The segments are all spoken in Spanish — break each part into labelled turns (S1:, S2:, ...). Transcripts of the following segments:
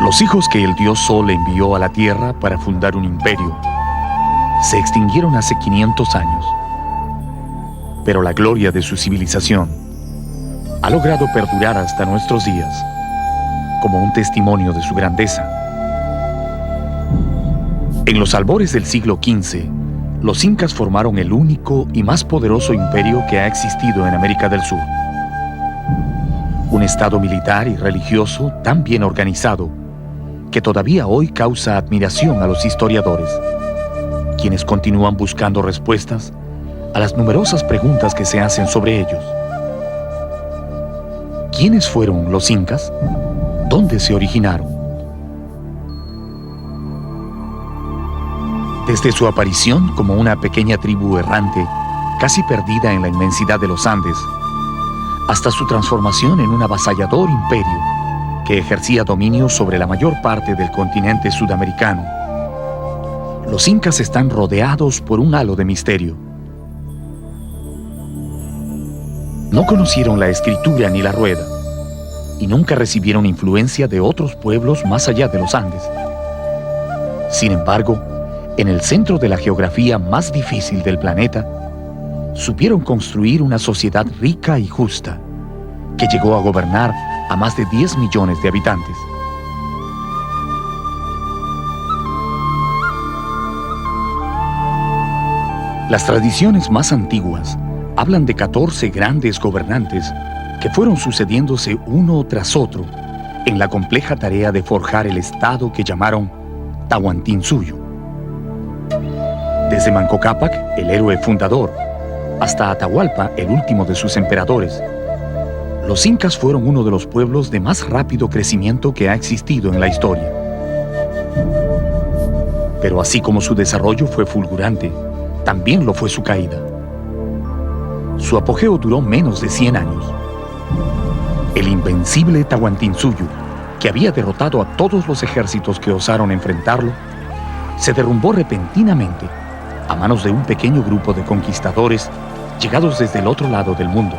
S1: Los hijos que el dios Sol envió a la Tierra para fundar un imperio se extinguieron hace 500 años. Pero la gloria de su civilización ha logrado perdurar hasta nuestros días como un testimonio de su grandeza. En los albores del siglo XV, los incas formaron el único y más poderoso imperio que ha existido en América del Sur. Un estado militar y religioso tan bien organizado que todavía hoy causa admiración a los historiadores, quienes continúan buscando respuestas a las numerosas preguntas que se hacen sobre ellos. ¿Quiénes fueron los incas? ¿Dónde se originaron? Desde su aparición como una pequeña tribu errante, casi perdida en la inmensidad de los Andes, hasta su transformación en un avasallador imperio que ejercía dominio sobre la mayor parte del continente sudamericano, los incas están rodeados por un halo de misterio. No conocieron la escritura ni la rueda, y nunca recibieron influencia de otros pueblos más allá de los Andes. Sin embargo, en el centro de la geografía más difícil del planeta, supieron construir una sociedad rica y justa, que llegó a gobernar a más de 10 millones de habitantes. Las tradiciones más antiguas hablan de 14 grandes gobernantes que fueron sucediéndose uno tras otro en la compleja tarea de forjar el estado que llamaron Tahuantinsuyo. Desde Manco Cápac, el héroe fundador, hasta Atahualpa, el último de sus emperadores, los incas fueron uno de los pueblos de más rápido crecimiento que ha existido en la historia. Pero así como su desarrollo fue fulgurante, también lo fue su caída. Su apogeo duró menos de 100 años. El invencible Tahuantinsuyo, que había derrotado a todos los ejércitos que osaron enfrentarlo, se derrumbó repentinamente a manos de un pequeño grupo de conquistadores llegados desde el otro lado del mundo.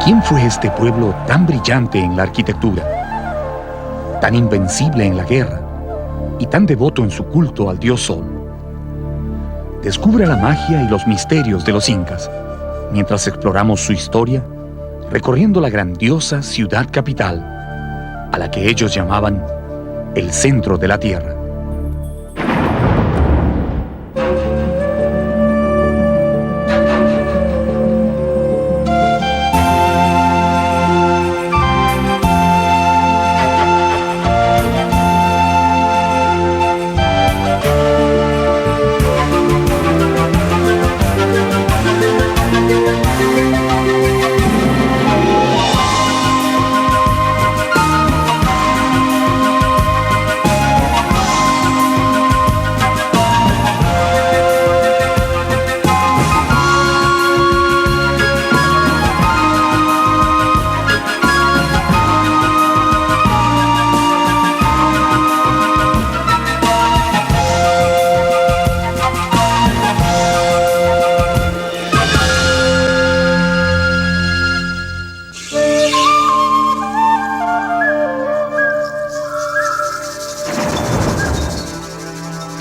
S1: ¿Quién fue este pueblo tan brillante en la arquitectura, tan invencible en la guerra y tan devoto en su culto al dios Sol? Descubra la magia y los misterios de los incas mientras exploramos su historia, recorriendo la grandiosa ciudad capital, a la que ellos llamaban el centro de la tierra.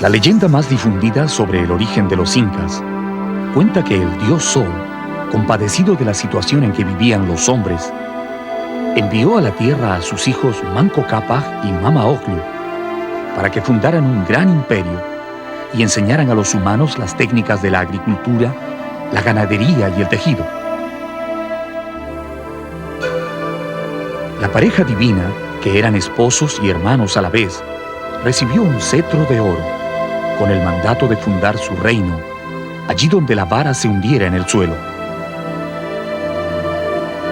S1: La leyenda más difundida sobre el origen de los incas cuenta que el dios Sol, compadecido de la situación en que vivían los hombres, envió a la tierra a sus hijos Manco Cápac y Mama Ocllo para que fundaran un gran imperio y enseñaran a los humanos las técnicas de la agricultura, la ganadería y el tejido. La pareja divina, que eran esposos y hermanos a la vez, recibió un cetro de oro con el mandato de fundar su reino allí donde la vara se hundiera en el suelo.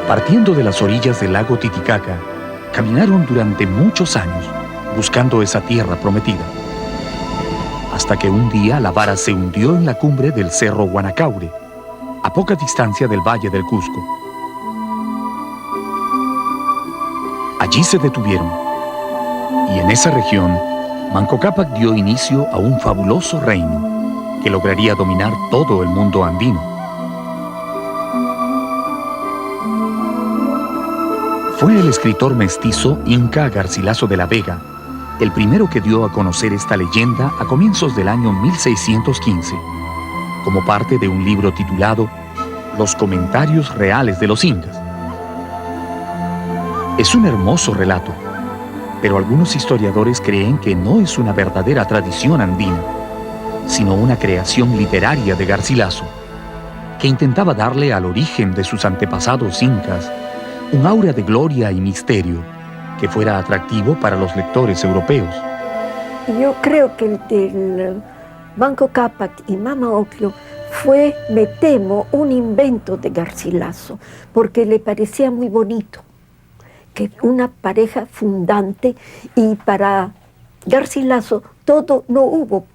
S1: Partiendo de las orillas del lago Titicaca, caminaron durante muchos años buscando esa tierra prometida, hasta que un día la vara se hundió en la cumbre del cerro Guanacaure, a poca distancia del valle del Cusco. Allí se detuvieron, y en esa región Manco Cápac dio inicio a un fabuloso reino que lograría dominar todo el mundo andino. Fue el escritor mestizo Inca Garcilaso de la Vega el primero que dio a conocer esta leyenda a comienzos del año 1615, como parte de un libro titulado Los comentarios reales de los incas. Es un hermoso relato, pero algunos historiadores creen que no es una verdadera tradición andina, sino una creación literaria de Garcilaso, que intentaba darle al origen de sus antepasados incas un aura de gloria y misterio que fuera atractivo para los lectores europeos.
S2: Yo creo que el Manco Cápac y Mama Ocllo fue, me temo, un invento de Garcilaso, porque le parecía muy bonito, que una pareja fundante, y para Garcilaso no hubo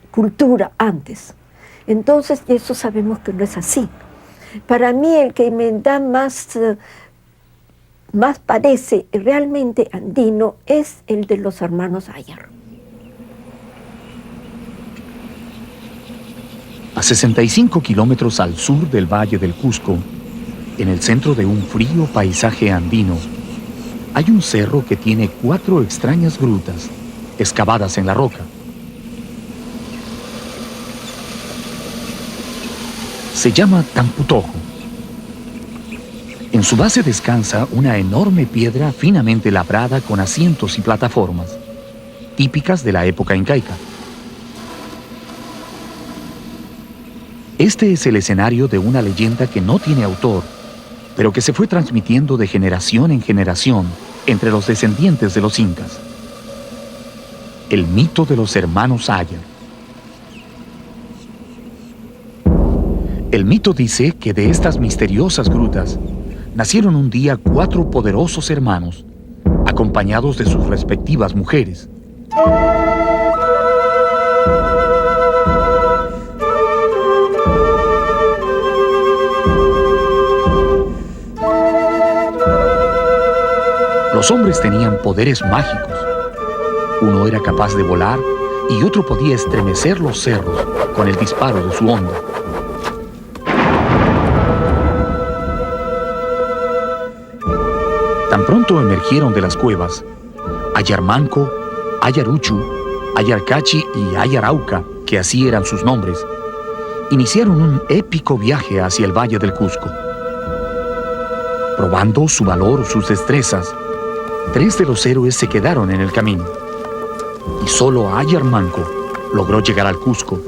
S2: cultura antes. Entonces, eso sabemos que no es así. Para mí, el que me da más parece realmente andino es el de los hermanos Ayar.
S1: A 65 kilómetros al sur del Valle del Cusco, en el centro de un frío paisaje andino, hay un cerro que tiene 4 extrañas grutas excavadas en la roca. Se llama Tamputojo. En su base descansa una enorme piedra finamente labrada con asientos y plataformas, típicas de la época incaica. Este es el escenario de una leyenda que no tiene autor, pero que se fue transmitiendo de generación en generación entre los descendientes de los incas. El mito de los hermanos Ayar. El mito dice que de estas misteriosas grutas nacieron un día 4 poderosos hermanos, acompañados de sus respectivas mujeres. Los hombres tenían poderes mágicos. Uno era capaz de volar y otro podía estremecer los cerros con el disparo de su onda. Tan pronto emergieron de las cuevas, Ayarmanco, Ayaruchu, Ayarcachi y Ayarauca, que así eran sus nombres, iniciaron un épico viaje hacia el Valle del Cusco. Probando su valor, sus destrezas, 3 de los héroes se quedaron en el camino, y solo Ayarmanco logró llegar al Cusco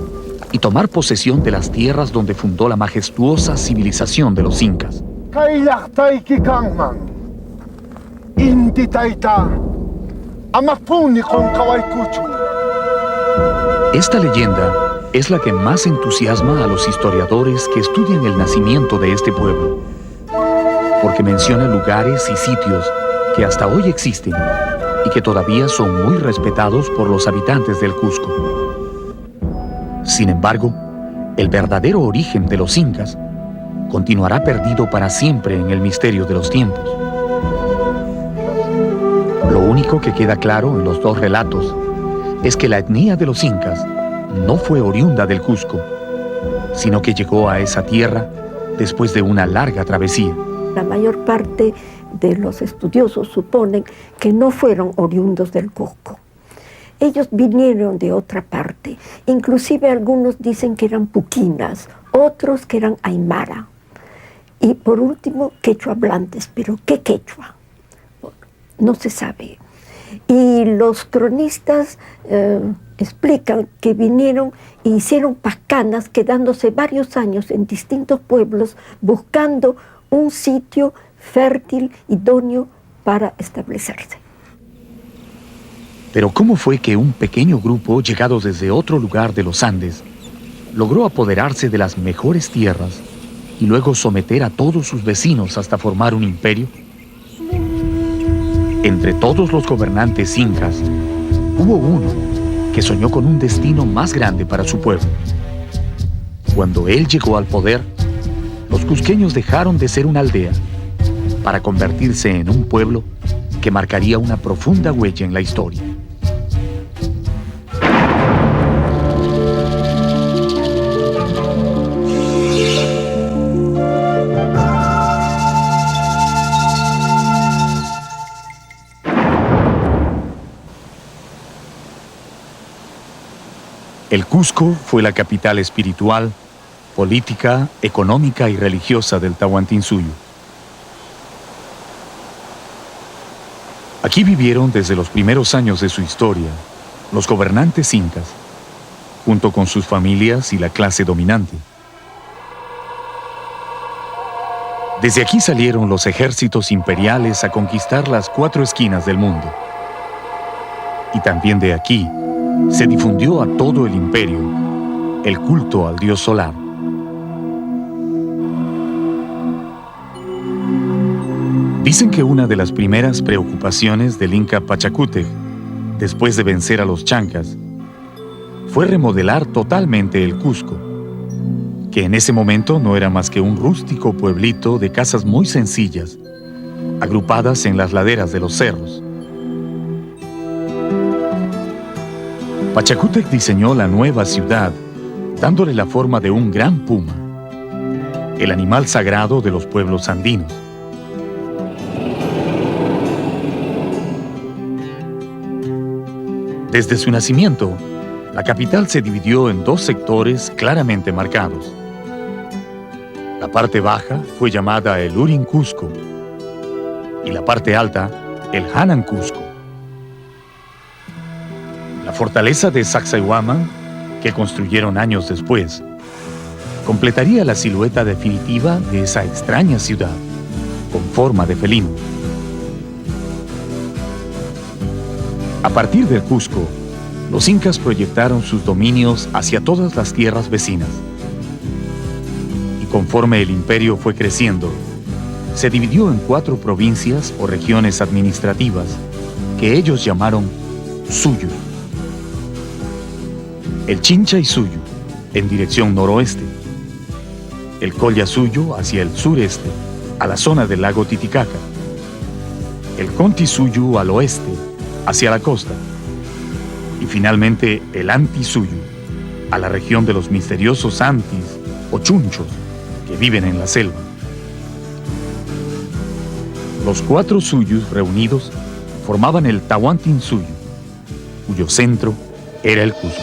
S1: y tomar posesión de las tierras donde fundó la majestuosa civilización de los incas. Esta leyenda es la que más entusiasma a los historiadores que estudian el nacimiento de este pueblo, porque menciona lugares y sitios que hasta hoy existen y que todavía son muy respetados por los habitantes del Cusco. Sin embargo, el verdadero origen de los incas continuará perdido para siempre en el misterio de los tiempos. Lo único que queda claro en los 2 relatos es que la etnia de los incas no fue oriunda del Cusco, sino que llegó a esa tierra después de una larga travesía.
S2: La mayor parte de los estudiosos suponen que no fueron oriundos del Cusco. Ellos vinieron de otra parte. Inclusive algunos dicen que eran puquinas, otros que eran aymara. Y por último, quechua hablantes. ¿Pero qué quechua? No se sabe. Y los cronistas explican que vinieron e hicieron pacanas, quedándose varios años en distintos pueblos buscando un sitio fértil, idóneo para establecerse.
S1: Pero ¿cómo fue que un pequeño grupo llegado desde otro lugar de los Andes logró apoderarse de las mejores tierras y luego someter a todos sus vecinos hasta formar un imperio? Entre todos los gobernantes incas, hubo uno que soñó con un destino más grande para su pueblo. Cuando él llegó al poder, los cusqueños dejaron de ser una aldea para convertirse en un pueblo que marcaría una profunda huella en la historia. El Cusco fue la capital espiritual, política, económica y religiosa del Tahuantinsuyo. Aquí vivieron desde los primeros años de su historia los gobernantes incas, junto con sus familias y la clase dominante. Desde aquí salieron los ejércitos imperiales a conquistar las 4 esquinas del mundo. Y también de aquí se difundió a todo el imperio el culto al dios solar. Dicen que una de las primeras preocupaciones del Inca Pachacútec, después de vencer a los chancas, fue remodelar totalmente el Cusco, que en ese momento no era más que un rústico pueblito de casas muy sencillas, agrupadas en las laderas de los cerros. Pachacútec diseñó la nueva ciudad, dándole la forma de un gran puma, el animal sagrado de los pueblos andinos. Desde su nacimiento, la capital se dividió en 2 sectores claramente marcados. La parte baja fue llamada el Urin Cusco y la parte alta el Hanan Cusco. La fortaleza de Sacsayhuaman, que construyeron años después, completaría la silueta definitiva de esa extraña ciudad, con forma de felino. A partir del Cusco, los incas proyectaron sus dominios hacia todas las tierras vecinas. Y conforme el imperio fue creciendo, se dividió en 4 provincias o regiones administrativas que ellos llamaron Suyu. El Chincha-Suyu, en dirección noroeste. El Collasuyu hacia el sureste, a la zona del lago Titicaca. El Conti-Suyu al oeste, hacia la costa. Y finalmente el Anti-Suyu, a la región de los misteriosos Antis o Chunchos que viven en la selva. Los 4 Suyus reunidos formaban el Tahuantinsuyo, cuyo centro era el Cusco.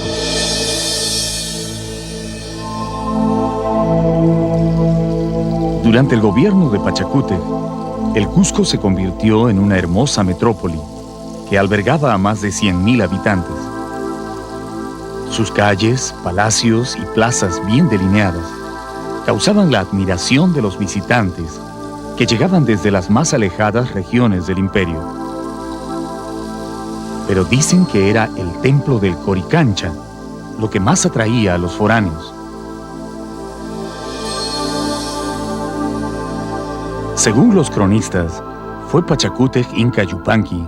S1: Durante el gobierno de Pachacútec, el Cusco se convirtió en una hermosa metrópoli que albergaba a más de 100,000 habitantes. Sus calles, palacios y plazas bien delineadas causaban la admiración de los visitantes que llegaban desde las más alejadas regiones del imperio. Pero dicen que era el templo del Coricancha lo que más atraía a los foráneos. Según los cronistas, fue Pachacútec Inca Yupanqui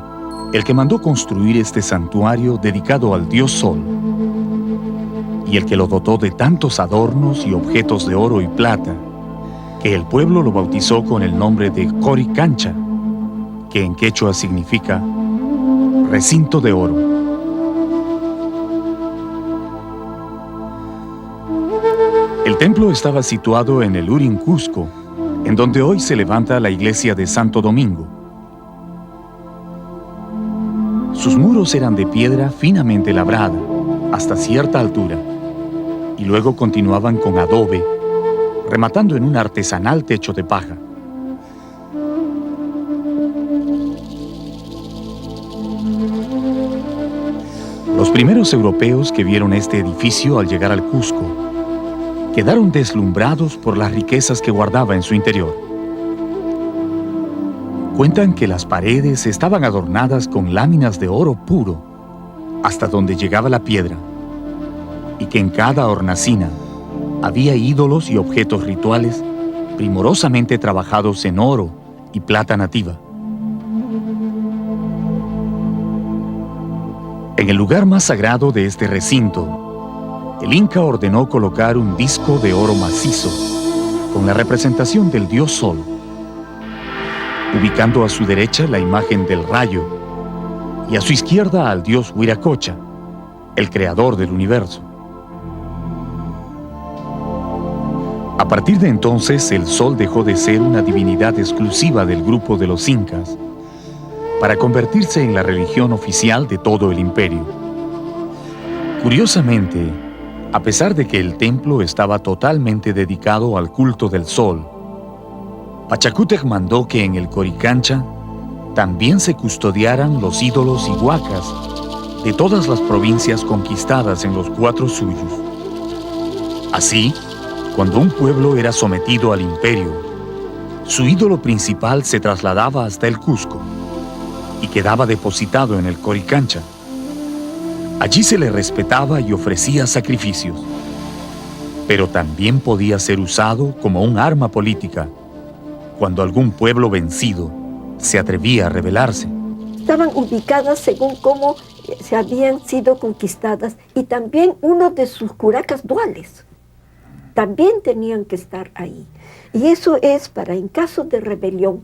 S1: el que mandó construir este santuario dedicado al dios Sol, y el que lo dotó de tantos adornos y objetos de oro y plata, que el pueblo lo bautizó con el nombre de Coricancha, que en quechua significa recinto de oro. El templo estaba situado en el Urin Cusco, en donde hoy se levanta la iglesia de Santo Domingo. Sus muros eran de piedra finamente labrada, hasta cierta altura, y luego continuaban con adobe, rematando en un artesanal techo de paja. Los primeros europeos que vieron este edificio al llegar al Cusco quedaron deslumbrados por las riquezas que guardaba en su interior. Cuentan que las paredes estaban adornadas con láminas de oro puro, hasta donde llegaba la piedra, y que en cada hornacina había ídolos y objetos rituales primorosamente trabajados en oro y plata nativa. En el lugar más sagrado de este recinto, el Inca ordenó colocar un disco de oro macizo con la representación del dios Sol, ubicando a su derecha la imagen del rayo y a su izquierda al dios Huiracocha, el creador del universo. A partir de entonces, el Sol dejó de ser una divinidad exclusiva del grupo de los incas para convertirse en la religión oficial de todo el imperio. Curiosamente, A pesar de que el templo estaba totalmente dedicado al culto del sol, Pachacútec mandó que en el Coricancha también se custodiaran los ídolos y huacas de todas las provincias conquistadas en los 4 suyos. Así, cuando un pueblo era sometido al imperio, su ídolo principal se trasladaba hasta el Cusco y quedaba depositado en el Coricancha. Allí se le respetaba y ofrecía sacrificios, pero también podía ser usado como un arma política cuando algún pueblo vencido se atrevía a rebelarse.
S2: Estaban ubicadas según cómo se habían sido conquistadas, y también uno de sus curacas duales. También tenían que estar ahí. Y eso es para, en caso de rebelión,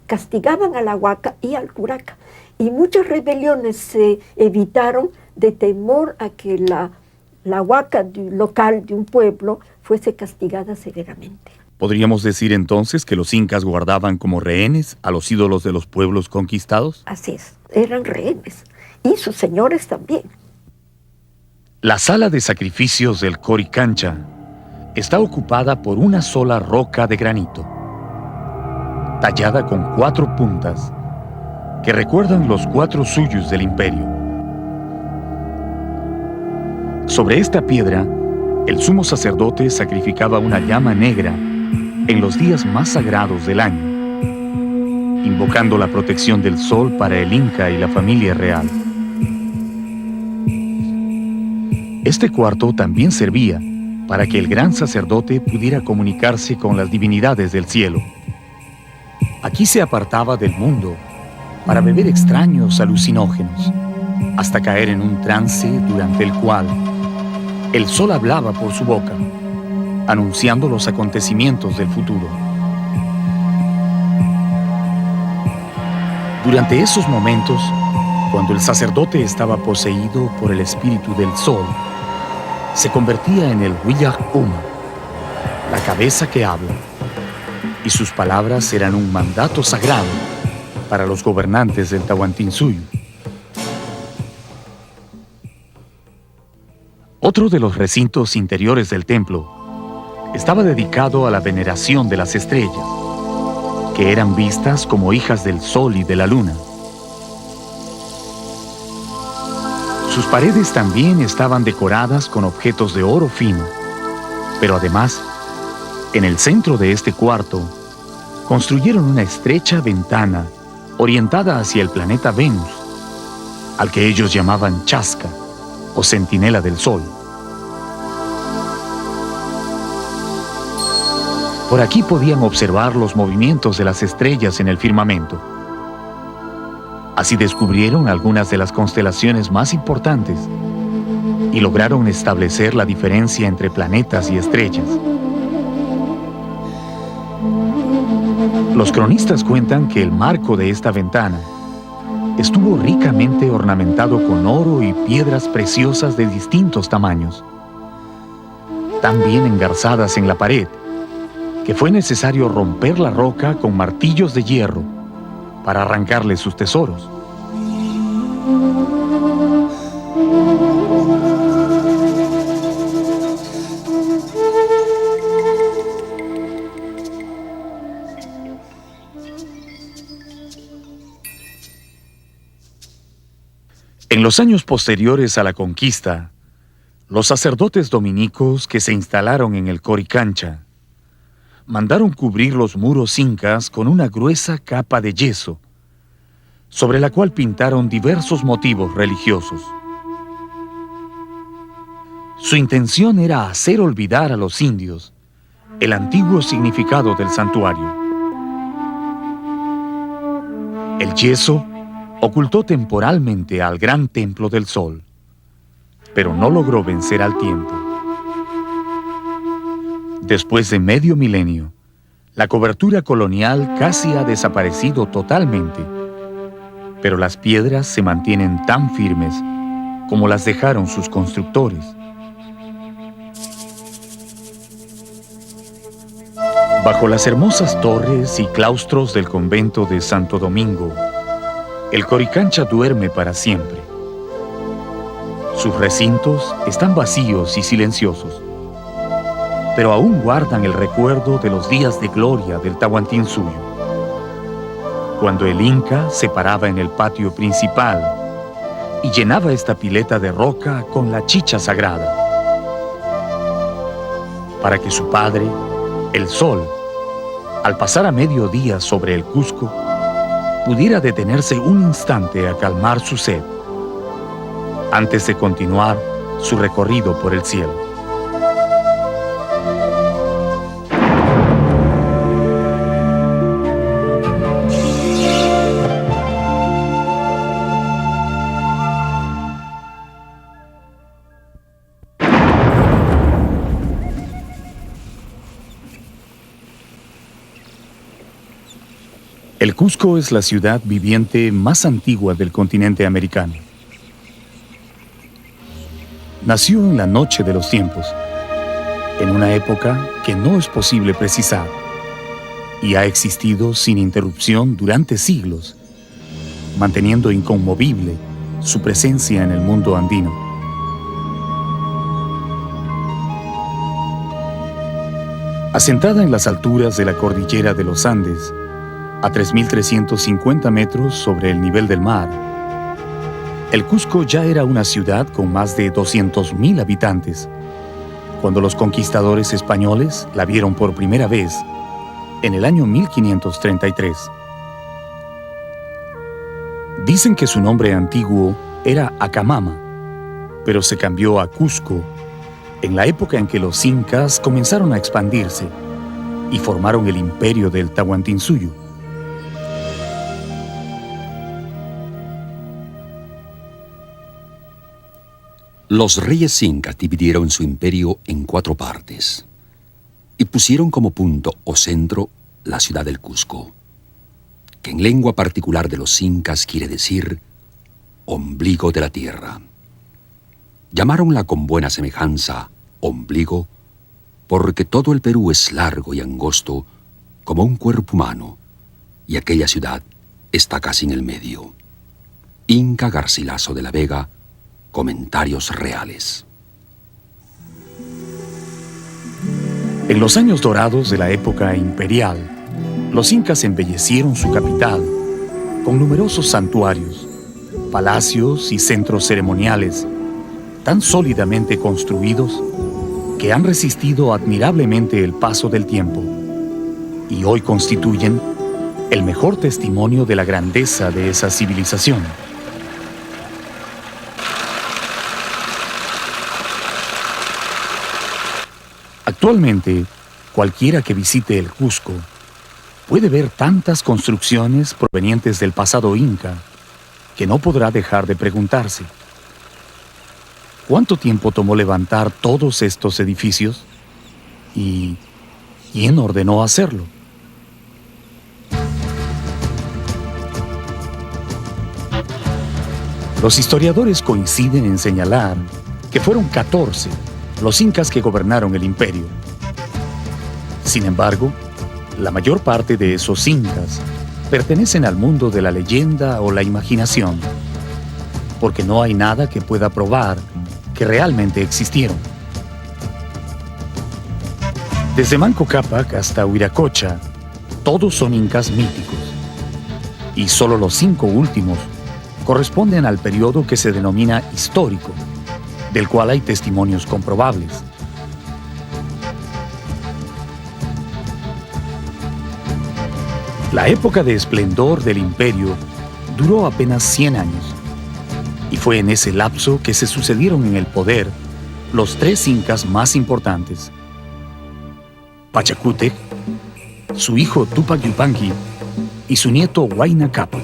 S2: castigaban a la huaca y al curaca. Y muchas rebeliones se evitaron de temor a que la huaca local de un pueblo fuese castigada severamente.
S1: ¿Podríamos decir entonces que los incas guardaban como rehenes a los ídolos de los pueblos conquistados?
S2: Así es, eran rehenes. Y sus señores también.
S1: La sala de sacrificios del Coricancha está ocupada por una sola roca de granito, tallada con 4 puntas, que recuerdan los 4 suyos del imperio. Sobre esta piedra, el sumo sacerdote sacrificaba una llama negra en los días más sagrados del año, invocando la protección del sol para el Inca y la familia real. Este cuarto también servía para que el gran sacerdote pudiera comunicarse con las divinidades del cielo. Aquí se apartaba del mundo para beber extraños alucinógenos, hasta caer en un trance durante el cual el sol hablaba por su boca, anunciando los acontecimientos del futuro. Durante esos momentos, cuando el sacerdote estaba poseído por el espíritu del sol, se convertía en el Huillaj Uma, la cabeza que habla, y sus palabras eran un mandato sagrado para los gobernantes del Tahuantinsuyo. Otro de los recintos interiores del templo estaba dedicado a la veneración de las estrellas, que eran vistas como hijas del sol y de la luna. Sus paredes también estaban decoradas con objetos de oro fino, pero además, en el centro de este cuarto, construyeron una estrecha ventana orientada hacia el planeta Venus, al que ellos llamaban Chasca, o centinela del sol. Por aquí podían observar los movimientos de las estrellas en el firmamento. Así descubrieron algunas de las constelaciones más importantes y lograron establecer la diferencia entre planetas y estrellas. Los cronistas cuentan que el marco de esta ventana estuvo ricamente ornamentado con oro y piedras preciosas de distintos tamaños, tan bien engarzadas en la pared que fue necesario romper la roca con martillos de hierro para arrancarle sus tesoros. En los años posteriores a la conquista, los sacerdotes dominicos que se instalaron en el Coricancha mandaron cubrir los muros incas con una gruesa capa de yeso, sobre la cual pintaron diversos motivos religiosos. Su intención era hacer olvidar a los indios el antiguo significado del santuario. El yeso ocultó temporalmente al gran templo del sol, pero no logró vencer al tiempo. Después de medio milenio, la cobertura colonial casi ha desaparecido totalmente, pero las piedras se mantienen tan firmes como las dejaron sus constructores. Bajo las hermosas torres y claustros del convento de Santo Domingo, el Coricancha duerme para siempre. Sus recintos están vacíos y silenciosos, pero aún guardan el recuerdo de los días de gloria del Tahuantinsuyo, cuando el Inca se paraba en el patio principal y llenaba esta pileta de roca con la chicha sagrada, para que su padre, el sol, al pasar a mediodía sobre el Cusco, pudiera detenerse un instante a calmar su sed, antes de continuar su recorrido por el cielo. El Cusco es la ciudad viviente más antigua del continente americano. Nació en la noche de los tiempos, en una época que no es posible precisar, y ha existido sin interrupción durante siglos, manteniendo inconmovible su presencia en el mundo andino. Asentada en las alturas de la cordillera de los Andes, a 3.350 metros sobre el nivel del mar, el Cusco ya era una ciudad con más de 200.000 habitantes, cuando los conquistadores españoles la vieron por primera vez en el año 1533. Dicen que su nombre antiguo era Acamama, pero se cambió a Cusco en la época en que los incas comenzaron a expandirse y formaron el imperio del Tahuantinsuyo.
S3: Los reyes incas dividieron su imperio en 4 partes y pusieron como punto o centro la ciudad del Cusco, que en lengua particular de los incas quiere decir ombligo de la tierra. Llamaronla con buena semejanza ombligo porque todo el Perú es largo y angosto como un cuerpo humano y aquella ciudad está casi en el medio. Inca Garcilaso de la Vega, Comentarios Reales.
S1: En los años dorados de la época imperial, los incas embellecieron su capital con numerosos santuarios, palacios y centros ceremoniales tan sólidamente construidos que han resistido admirablemente el paso del tiempo y hoy constituyen el mejor testimonio de la grandeza de esa civilización. Actualmente, cualquiera que visite el Cusco puede ver tantas construcciones provenientes del pasado inca que no podrá dejar de preguntarse: ¿cuánto tiempo tomó levantar todos estos edificios? ¿Y quién ordenó hacerlo? Los historiadores coinciden en señalar que fueron 14 los incas que gobernaron el imperio. Sin embargo, la mayor parte de esos incas pertenecen al mundo de la leyenda o la imaginación, porque no hay nada que pueda probar que realmente existieron. Desde Manco Cápac hasta Huiracocha, todos son incas míticos, y solo los 5 últimos corresponden al periodo que se denomina histórico, del cual hay testimonios comprobables. La época de esplendor del imperio duró apenas 100 años, y fue en ese lapso que se sucedieron en el poder los 3 incas más importantes: Pachacútec, su hijo Tupac Yupanqui y su nieto Huayna Cápac.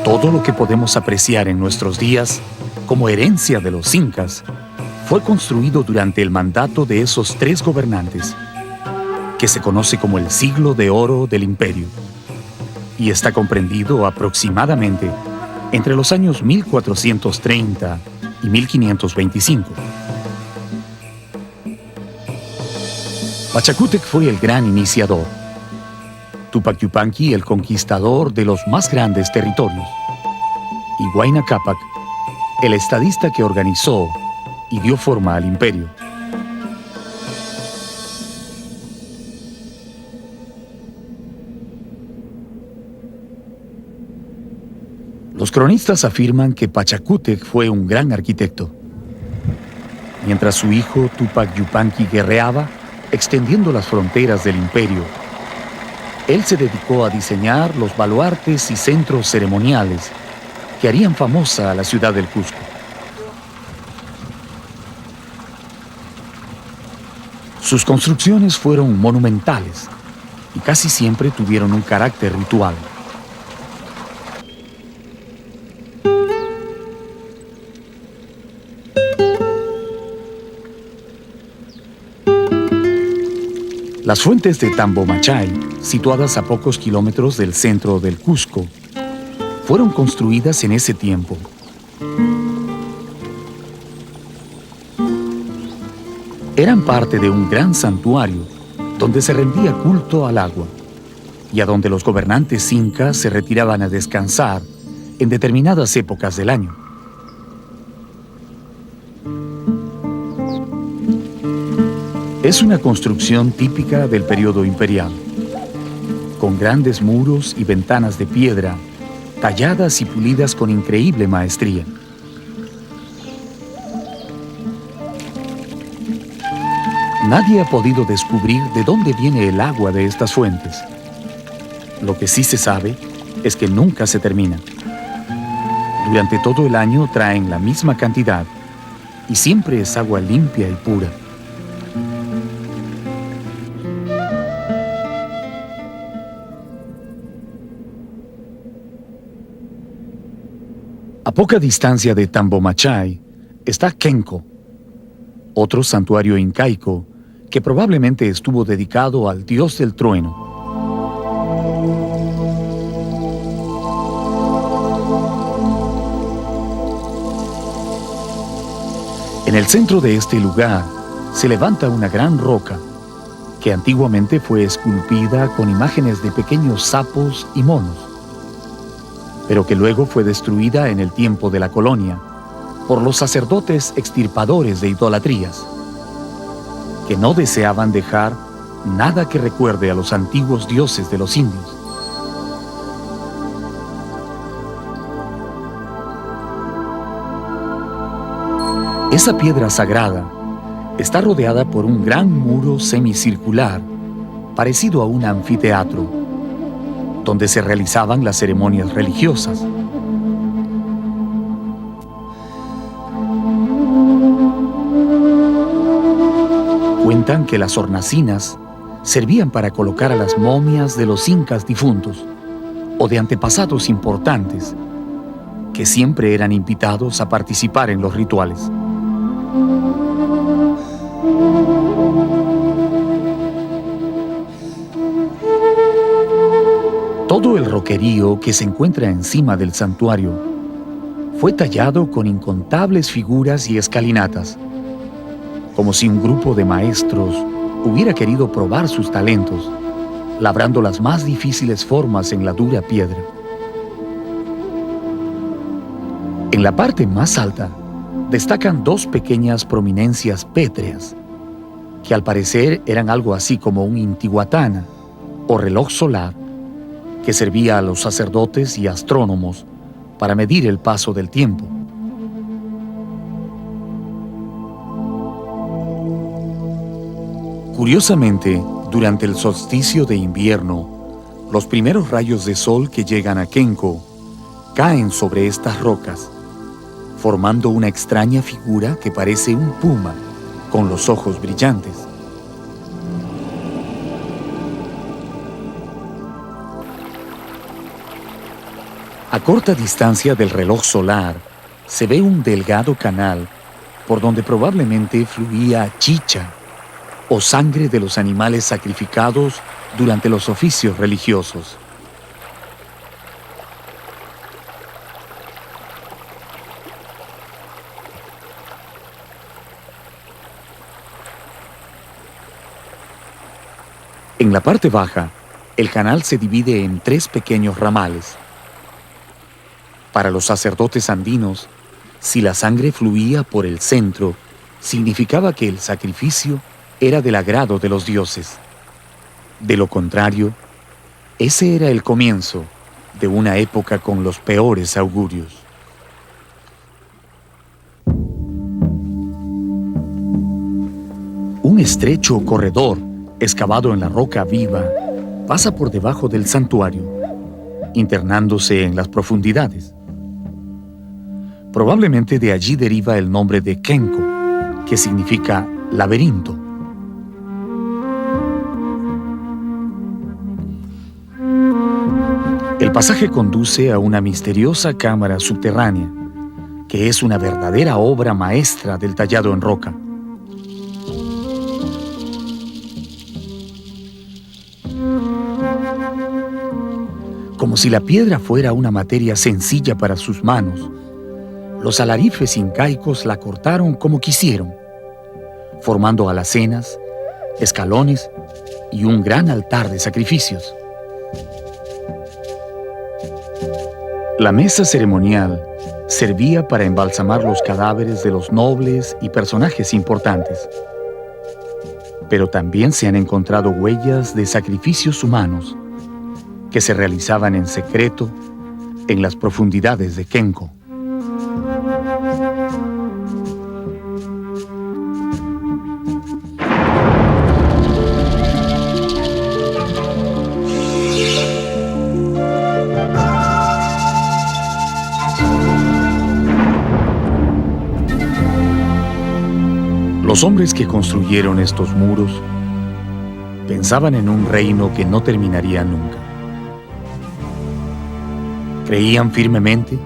S1: Todo lo que podemos apreciar en nuestros días como herencia de los incas fue construido durante el mandato de esos 3 gobernantes, que se conoce como el siglo de oro del imperio, y está comprendido aproximadamente entre los años 1430 y 1525. Pachacútec fue el gran iniciador. Tupac Yupanqui el conquistador de los más grandes territorios, y Huayna Cápac el estadista que organizó y dio forma al imperio. Los cronistas afirman que Pachacútec fue un gran arquitecto. Mientras su hijo Tupac Yupanqui guerreaba, extendiendo las fronteras del imperio, él se dedicó a diseñar los baluartes y centros ceremoniales que harían famosa a la ciudad del Cusco. Sus construcciones fueron monumentales y casi siempre tuvieron un carácter ritual. Las fuentes de Tambomachay, situadas a pocos kilómetros del centro del Cusco, fueron construidas en ese tiempo. Eran parte de un gran santuario donde se rendía culto al agua y a donde los gobernantes incas se retiraban a descansar en determinadas épocas del año. Es una construcción típica del periodo imperial, con grandes muros y ventanas de piedra, talladas y pulidas con increíble maestría. Nadie ha podido descubrir de dónde viene el agua de estas fuentes. Lo que sí se sabe es que nunca se termina. Durante todo el año traen la misma cantidad y siempre es agua limpia y pura. A poca distancia de Tambomachay está Kenko, otro santuario incaico que probablemente estuvo dedicado al dios del trueno. En el centro de este lugar se levanta una gran roca que antiguamente fue esculpida con imágenes de pequeños sapos y monos, pero que luego fue destruida en el tiempo de la colonia por los sacerdotes extirpadores de idolatrías, que no deseaban dejar nada que recuerde a los antiguos dioses de los indios. Esa piedra sagrada está rodeada por un gran muro semicircular, parecido a un anfiteatro, donde se realizaban las ceremonias religiosas. Cuentan que las hornacinas servían para colocar a las momias de los incas difuntos o de antepasados importantes, que siempre eran invitados a participar en los rituales. Todo el roquerío que se encuentra encima del santuario fue tallado con incontables figuras y escalinatas, como si un grupo de maestros hubiera querido probar sus talentos, labrando las más difíciles formas en la dura piedra. En la parte más alta destacan dos pequeñas prominencias pétreas, que al parecer eran algo así como un intihuatana o reloj solar, que servía a los sacerdotes y astrónomos para medir el paso del tiempo. Curiosamente, durante el solsticio de invierno, los primeros rayos de sol que llegan a Kenko caen sobre estas rocas, formando una extraña figura que parece un puma con los ojos brillantes. A corta distancia del reloj solar se ve un delgado canal por donde probablemente fluía chicha o sangre de los animales sacrificados durante los oficios religiosos. En la parte baja el canal se divide en 3 pequeños ramales. Para los sacerdotes andinos, si la sangre fluía por el centro, significaba que el sacrificio era del agrado de los dioses. De lo contrario, ese era el comienzo de una época con los peores augurios. Un estrecho corredor, excavado en la roca viva, pasa por debajo del santuario, internándose en las profundidades. Probablemente de allí deriva el nombre de Kenko, que significa laberinto. El pasaje conduce a una misteriosa cámara subterránea, que es una verdadera obra maestra del tallado en roca. Como si la piedra fuera una materia sencilla para sus manos, los alarifes incaicos la cortaron como quisieron, formando alacenas, escalones y un gran altar de sacrificios. La mesa ceremonial servía para embalsamar los cadáveres de los nobles y personajes importantes. Pero también se han encontrado huellas de sacrificios humanos que se realizaban en secreto en las profundidades de Kenko. Los hombres que construyeron estos muros pensaban en un reino que no terminaría nunca. Creían firmemente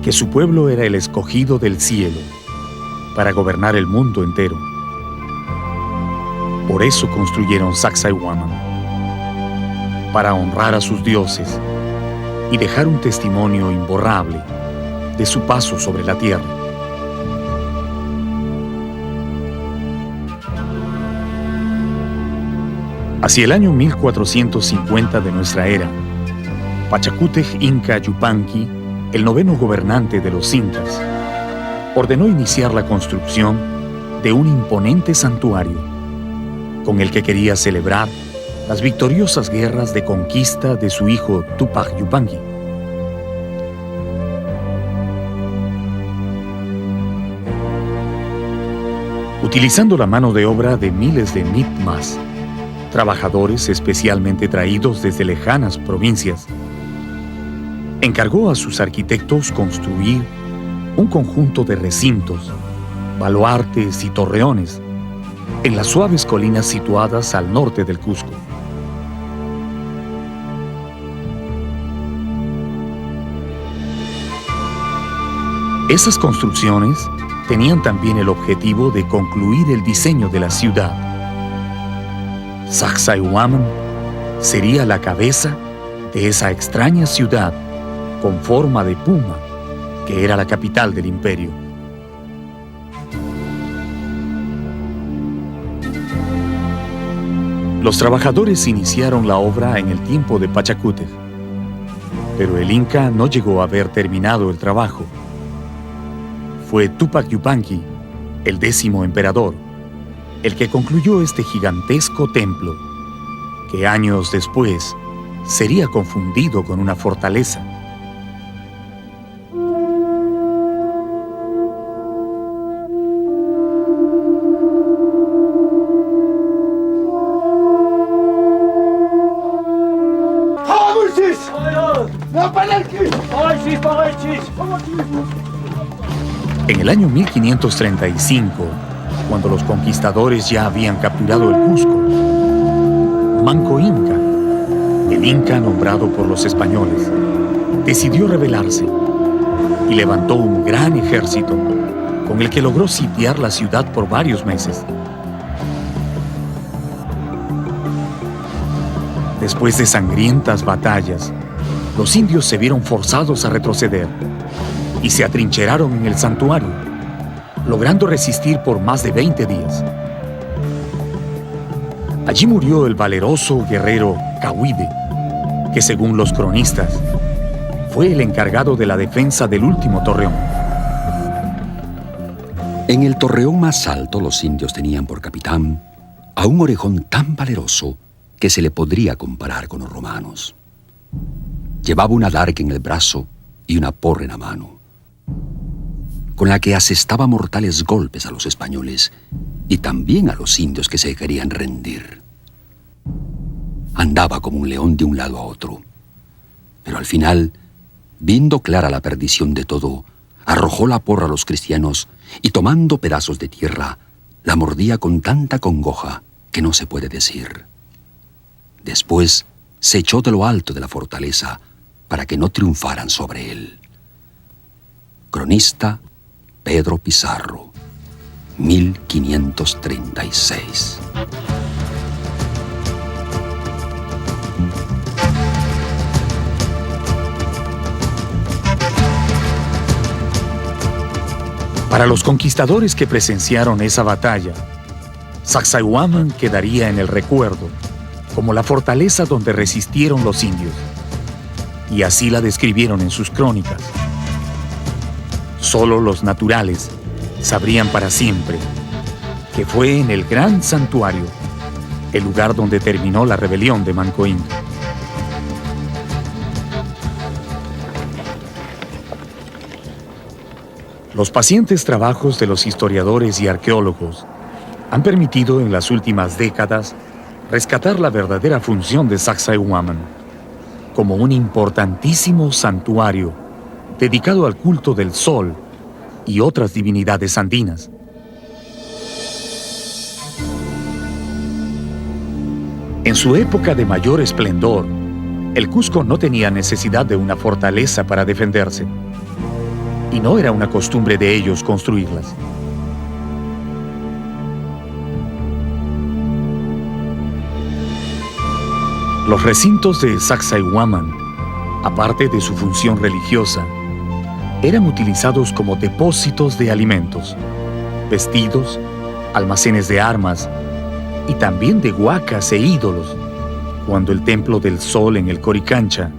S1: que su pueblo era el escogido del cielo para gobernar el mundo entero. Por eso construyeron Sacsayhuaman, para honrar a sus dioses y dejar un testimonio imborrable de su paso sobre la tierra. Hacia el año 1450 de nuestra era, Pachacútec Inca Yupanqui, el 9º gobernante de los incas, ordenó iniciar la construcción de un imponente santuario, con el que quería celebrar las victoriosas guerras de conquista de su hijo Túpac Yupanqui. Utilizando la mano de obra de miles de mitmas, trabajadores especialmente traídos desde lejanas provincias, encargó a sus arquitectos construir un conjunto de recintos, baluartes y torreones en las suaves colinas situadas al norte del Cusco. Esas construcciones tenían también el objetivo de concluir el diseño de la ciudad. Sacsayhuaman sería la cabeza de esa extraña ciudad con forma de puma que era la capital del imperio. Los trabajadores iniciaron la obra en el tiempo de Pachacútec, pero el Inca no llegó a haber terminado el trabajo. Fue Túpac Yupanqui, el 10º emperador, el que concluyó este gigantesco templo, que años después sería confundido con una fortaleza. En el año 1535, cuando los conquistadores ya habían capturado el Cusco, Manco Inca, el Inca nombrado por los españoles, decidió rebelarse y levantó un gran ejército con el que logró sitiar la ciudad por varios meses. Después de sangrientas batallas, los indios se vieron forzados a retroceder y se atrincheraron en el santuario, logrando resistir por más de 20 días. Allí murió el valeroso guerrero Cahuide, que según los cronistas, fue el encargado de la defensa del último torreón.
S3: En el torreón más alto los indios tenían por capitán a un orejón tan valeroso que se le podría comparar con los romanos. Llevaba una adarga en el brazo y una porra en la mano, con la que asestaba mortales golpes a los españoles y también a los indios que se querían rendir. Andaba como un león de un lado a otro, pero al final, viendo clara la perdición de todo, arrojó la porra a los cristianos y tomando pedazos de tierra, la mordía con tanta congoja que no se puede decir. Después se echó de lo alto de la fortaleza para que no triunfaran sobre él. Cronista Pedro Pizarro, 1536.
S1: Para los conquistadores que presenciaron esa batalla, Sacsayhuaman quedaría en el recuerdo como la fortaleza donde resistieron los indios, y así la describieron en sus crónicas. Solo los naturales sabrían para siempre que fue en el gran santuario el lugar donde terminó la rebelión de Manco Inca. Los pacientes trabajos de los historiadores y arqueólogos han permitido en las últimas décadas rescatar la verdadera función de Sacsayhuaman como un importantísimo santuario dedicado al culto del sol y otras divinidades andinas. En su época de mayor esplendor, el Cusco no tenía necesidad de una fortaleza para defenderse, y no era una costumbre de ellos construirlas. Los recintos de Sacsayhuaman, aparte de su función religiosa, eran utilizados como depósitos de alimentos, vestidos, almacenes de armas y también de huacas e ídolos, cuando el templo del sol en el Coricancha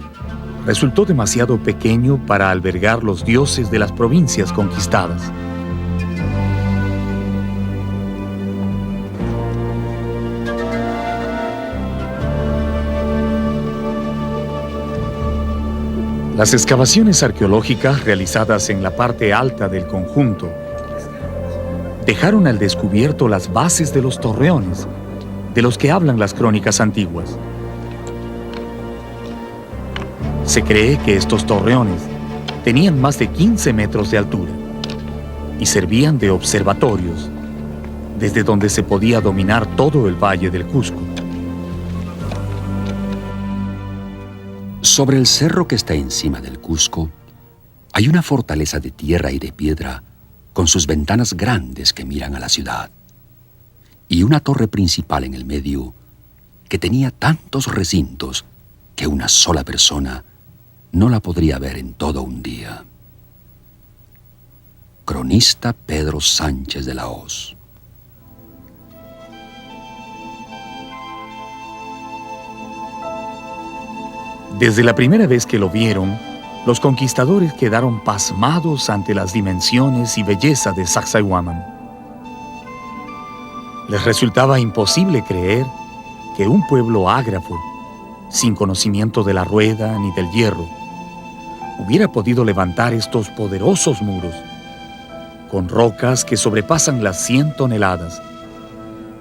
S1: resultó demasiado pequeño para albergar los dioses de las provincias conquistadas. Las excavaciones arqueológicas realizadas en la parte alta del conjunto dejaron al descubierto las bases de los torreones de los que hablan las crónicas antiguas. Se cree que estos torreones tenían más de 15 metros de altura y servían de observatorios, desde donde se podía dominar todo el valle del Cusco.
S3: Sobre el cerro que está encima del Cusco, hay una fortaleza de tierra y de piedra con sus ventanas grandes que miran a la ciudad, y una torre principal en el medio que tenía tantos recintos que una sola persona no la podría ver en todo un día. Cronista Pedro Sánchez de la Hoz.
S1: Desde la primera vez que lo vieron, los conquistadores quedaron pasmados ante las dimensiones y belleza de Sacsayhuaman. Les resultaba imposible creer que un pueblo ágrafo, sin conocimiento de la rueda ni del hierro, hubiera podido levantar estos poderosos muros, con rocas que sobrepasan las 100 toneladas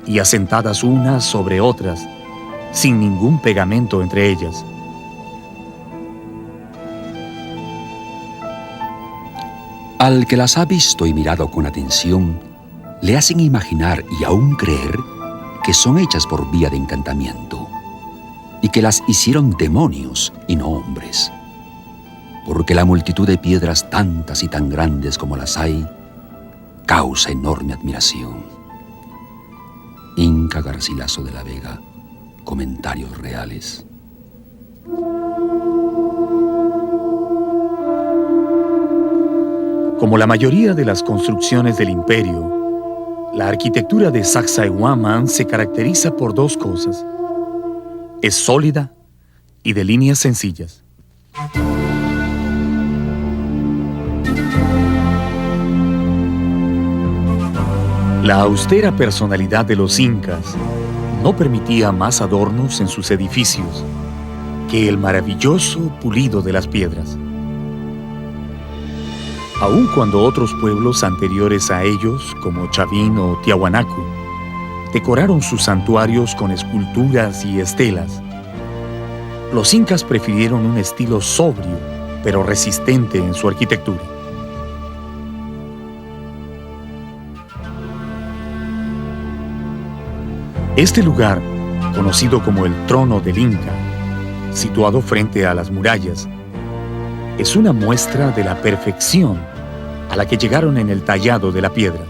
S1: y asentadas unas sobre otras, sin ningún pegamento entre ellas.
S3: Al que las ha visto y mirado con atención, le hacen imaginar y aún creer que son hechas por vía de encantamiento y que las hicieron demonios y no hombres, porque la multitud de piedras tantas y tan grandes como las hay causa enorme admiración. Inca Garcilaso de la Vega, Comentarios Reales.
S1: Como la mayoría de las construcciones del imperio, la arquitectura de Sacsayhuaman se caracteriza por dos cosas: Es sólida y de líneas sencillas. La austera personalidad de los incas no permitía más adornos en sus edificios que el maravilloso pulido de las piedras. Aun cuando otros pueblos anteriores a ellos, como Chavín o Tiahuanacu, decoraron sus santuarios con esculturas y estelas, los incas prefirieron un estilo sobrio, pero resistente en su arquitectura. Este lugar, conocido como el Trono del Inca, situado frente a las murallas, es una muestra de la perfección a la que llegaron en el tallado de la piedra.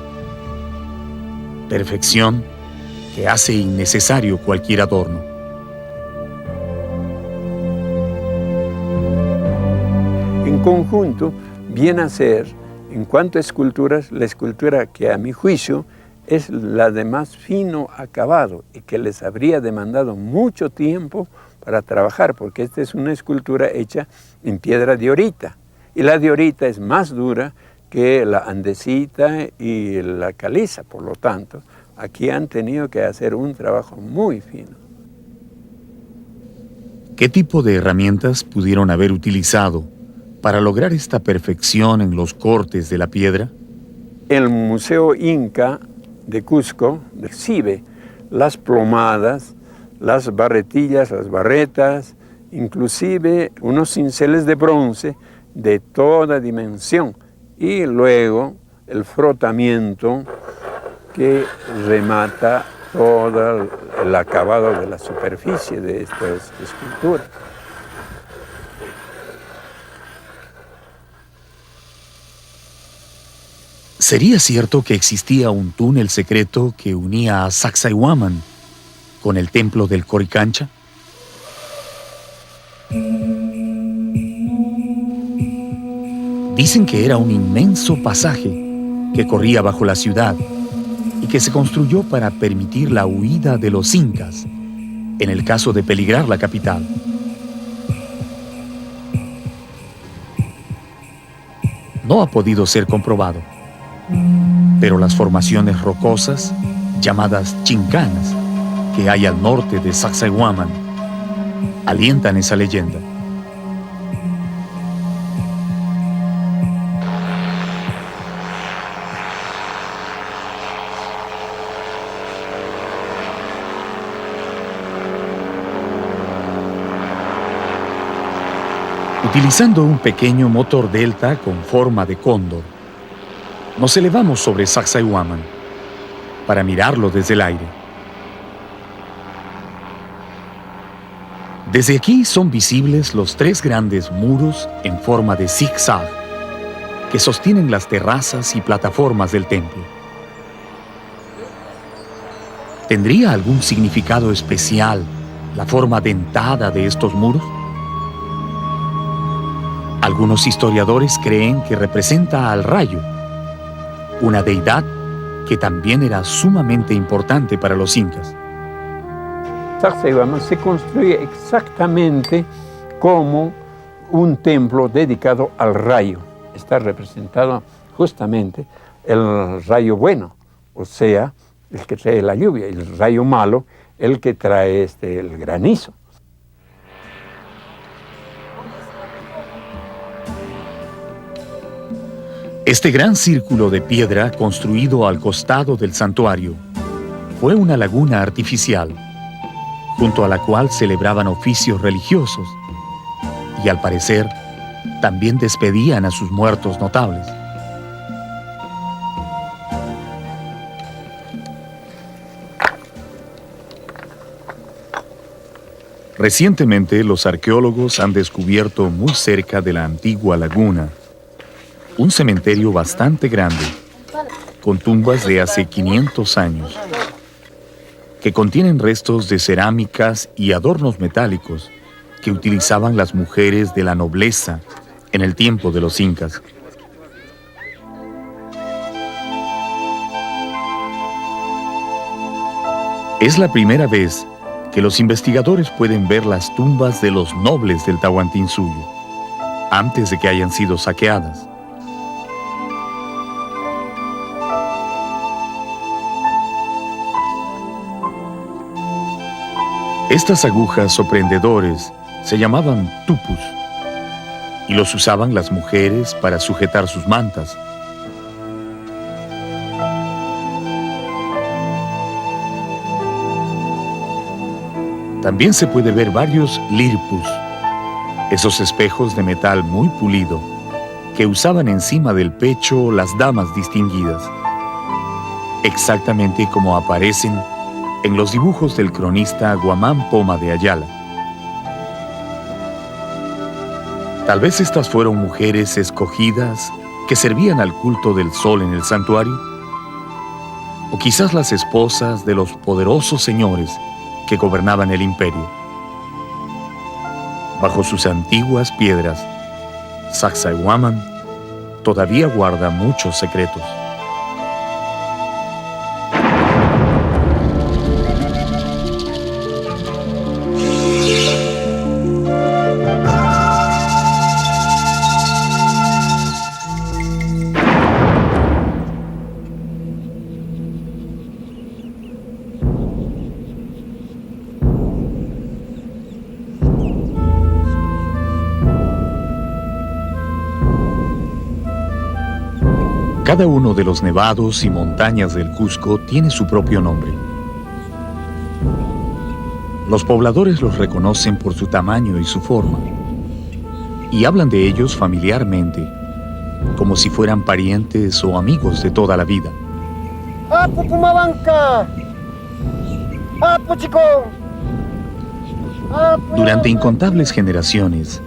S1: Perfección que hace innecesario cualquier adorno.
S4: En conjunto, viene a ser, en cuanto a esculturas, la escultura que a mi juicio es la de más fino acabado y que les habría demandado mucho tiempo para trabajar, porque esta es una escultura hecha en piedra diorita, y la diorita es más dura que la andesita y la caliza, por lo tanto, aquí han tenido que hacer un trabajo muy fino.
S1: ¿Qué tipo de herramientas pudieron haber utilizado para lograr esta perfección en los cortes de la piedra?
S4: El Museo Inca de Cusco exhibe las plomadas, las barretillas, las barretas, inclusive unos cinceles de bronce de toda dimensión, y luego el frotamiento que remata todo el acabado de la superficie de estas esculturas.
S1: ¿Sería cierto que existía un túnel secreto que unía a Sacsayhuaman con el templo del Coricancha? Dicen que era un inmenso pasaje que corría bajo la ciudad y que se construyó para permitir la huida de los incas en el caso de peligrar la capital. No ha podido ser comprobado, pero las formaciones rocosas, llamadas chincanas, que hay al norte de Sacsayhuaman, alientan esa leyenda. Utilizando un pequeño motor delta con forma de cóndor, nos elevamos sobre Sacsayhuaman para mirarlo desde el aire. Desde aquí son visibles los 3 grandes muros en forma de zigzag que sostienen las terrazas y plataformas del templo. ¿Tendría algún significado especial la forma dentada de estos muros? Algunos historiadores creen que representa al rayo, una deidad que también era sumamente importante para los incas.
S4: Sacsayhuaman se construye exactamente como un templo dedicado al rayo. Está representado justamente el rayo bueno, o sea, el que trae la lluvia, y el rayo malo, el que trae el granizo.
S1: Este gran círculo de piedra construido al costado del santuario fue una laguna artificial, junto a la cual celebraban oficios religiosos y, al parecer, también despedían a sus muertos notables. Recientemente, los arqueólogos han descubierto muy cerca de la antigua laguna un cementerio bastante grande, con tumbas de hace 500 años, que contienen restos de cerámicas y adornos metálicos que utilizaban las mujeres de la nobleza en el tiempo de los incas. Es la primera vez que los investigadores pueden ver las tumbas de los nobles del Tahuantinsuyo, antes de que hayan sido saqueadas. Estas agujas o prendedores se llamaban tupus y los usaban las mujeres para sujetar sus mantas. También se puede ver varios lirpus, esos espejos de metal muy pulido que usaban encima del pecho las damas distinguidas, exactamente como aparecen en los dibujos del cronista Guamán Poma de Ayala. Tal vez estas fueron mujeres escogidas que servían al culto del sol en el santuario, o quizás las esposas de los poderosos señores que gobernaban el imperio. Bajo sus antiguas piedras, Sacsayhuaman todavía guarda muchos secretos. Cada uno de los nevados y montañas del Cusco tiene su propio nombre. Los pobladores los reconocen por su tamaño y su forma, y hablan de ellos familiarmente, como si fueran parientes o amigos de toda la vida. Durante incontables generaciones,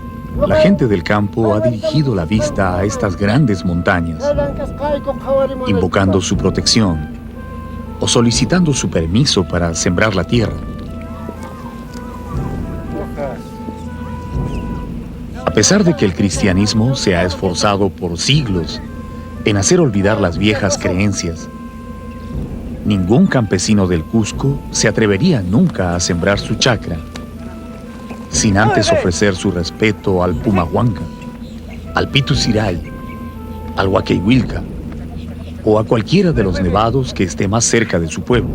S1: la gente del campo ha dirigido la vista a estas grandes montañas, invocando su protección o solicitando su permiso para sembrar la tierra. A pesar de que el cristianismo se ha esforzado por siglos en hacer olvidar las viejas creencias, ningún campesino del Cusco se atrevería nunca a sembrar su chacra sin antes ofrecer su respeto al Pumahuanca, al Pitusiray, al Huaqueihuilca o a cualquiera de los nevados que esté más cerca de su pueblo.